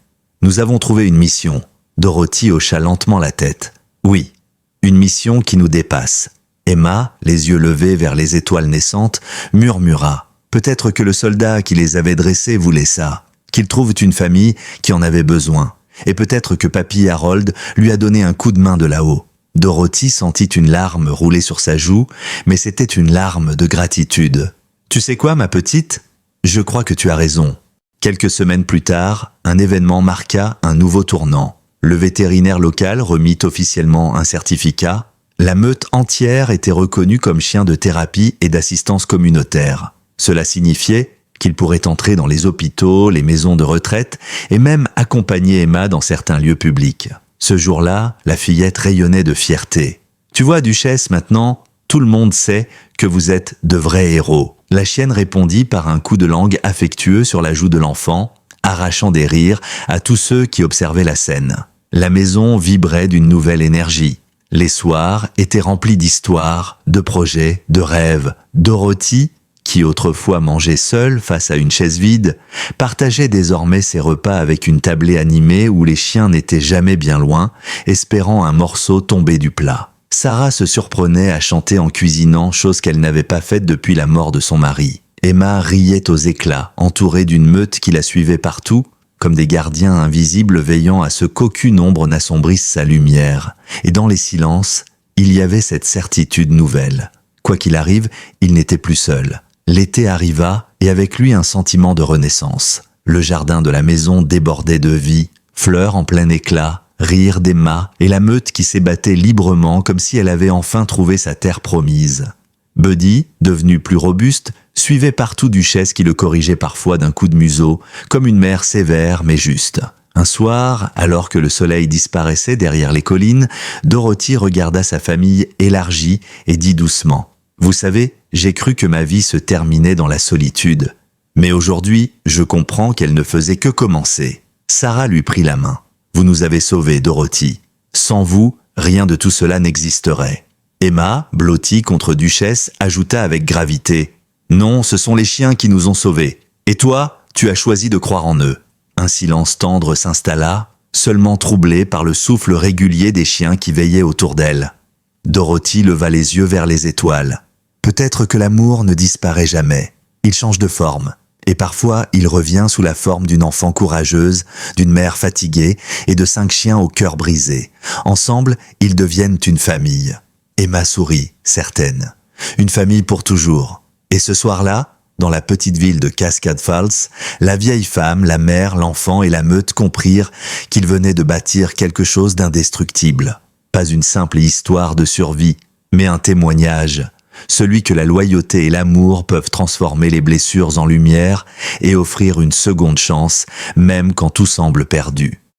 Speaker 1: Nous avons trouvé une mission. » Dorothy hocha lentement la tête. « Oui, une mission qui nous dépasse. » Emma, les yeux levés vers les étoiles naissantes, murmura. Peut-être que le soldat qui les avait dressés voulait ça, qu'ils trouvent une famille qui en avait besoin. Et peut-être que Papy Harold lui a donné un coup de main de là-haut. Dorothy sentit une larme rouler sur sa joue, mais c'était une larme de gratitude. « Tu sais quoi, ma petite ? Je crois que tu as raison. » Quelques semaines plus tard, un événement marqua un nouveau tournant. Le vétérinaire local remit officiellement un certificat. La meute entière était reconnue comme chien de thérapie et d'assistance communautaire. Cela signifiait qu'il pourrait entrer dans les hôpitaux, les maisons de retraite et même accompagner Emma dans certains lieux publics. Ce jour-là, la fillette rayonnait de fierté. « Tu vois, Duchesse, maintenant, tout le monde sait que vous êtes de vrais héros. » La chienne répondit par un coup de langue affectueux sur la joue de l'enfant, arrachant des rires à tous ceux qui observaient la scène. La maison vibrait d'une nouvelle énergie. Les soirs étaient remplis d'histoires, de projets, de rêves. Dorothy, qui autrefois mangeait seule face à une chaise vide, partageait désormais ses repas avec une tablée animée où les chiens n'étaient jamais bien loin, espérant un morceau tombé du plat. Sarah se surprenait à chanter en cuisinant, chose qu'elle n'avait pas faite depuis la mort de son mari. Emma riait aux éclats, entourée d'une meute qui la suivait partout, comme des gardiens invisibles veillant à ce qu'aucune ombre n'assombrisse sa lumière. Et dans les silences, il y avait cette certitude nouvelle. Quoi qu'il arrive, il n'était plus seul. L'été arriva, et avec lui un sentiment de renaissance. Le jardin de la maison débordait de vie, fleurs en plein éclat, rire d'Emma et la meute qui s'ébattait librement comme si elle avait enfin trouvé sa terre promise. Buddy, devenu plus robuste, suivait partout Duchesse qui le corrigeait parfois d'un coup de museau, comme une mère sévère mais juste. Un soir, alors que le soleil disparaissait derrière les collines, Dorothy regarda sa famille élargie et dit doucement « Vous savez, j'ai cru que ma vie se terminait dans la solitude. Mais aujourd'hui, je comprends qu'elle ne faisait que commencer. » Sarah lui prit la main. « Vous nous avez sauvés, Dorothy. Sans vous, rien de tout cela n'existerait. » Emma, blottie contre Duchesse, ajouta avec gravité « Non, ce sont les chiens qui nous ont sauvés. Et toi, tu as choisi de croire en eux. » Un silence tendre s'installa, seulement troublé par le souffle régulier des chiens qui veillaient autour d'elle. Dorothy leva les yeux vers les étoiles. Peut-être que l'amour ne disparaît jamais. Il change de forme. Et parfois, il revient sous la forme d'une enfant courageuse, d'une mère fatiguée et de 5 chiens au cœur brisé. Ensemble, ils deviennent une famille. Emma sourit, certaine. Une famille pour toujours. Et ce soir-là, Dans la petite ville de Cascade Falls, la vieille femme, la mère, l'enfant et la meute comprirent qu'ils venaient de bâtir quelque chose d'indestructible. Pas une simple histoire de survie, mais un témoignage, celui que la loyauté et l'amour peuvent transformer les blessures en lumière et offrir une seconde chance, même quand tout semble perdu.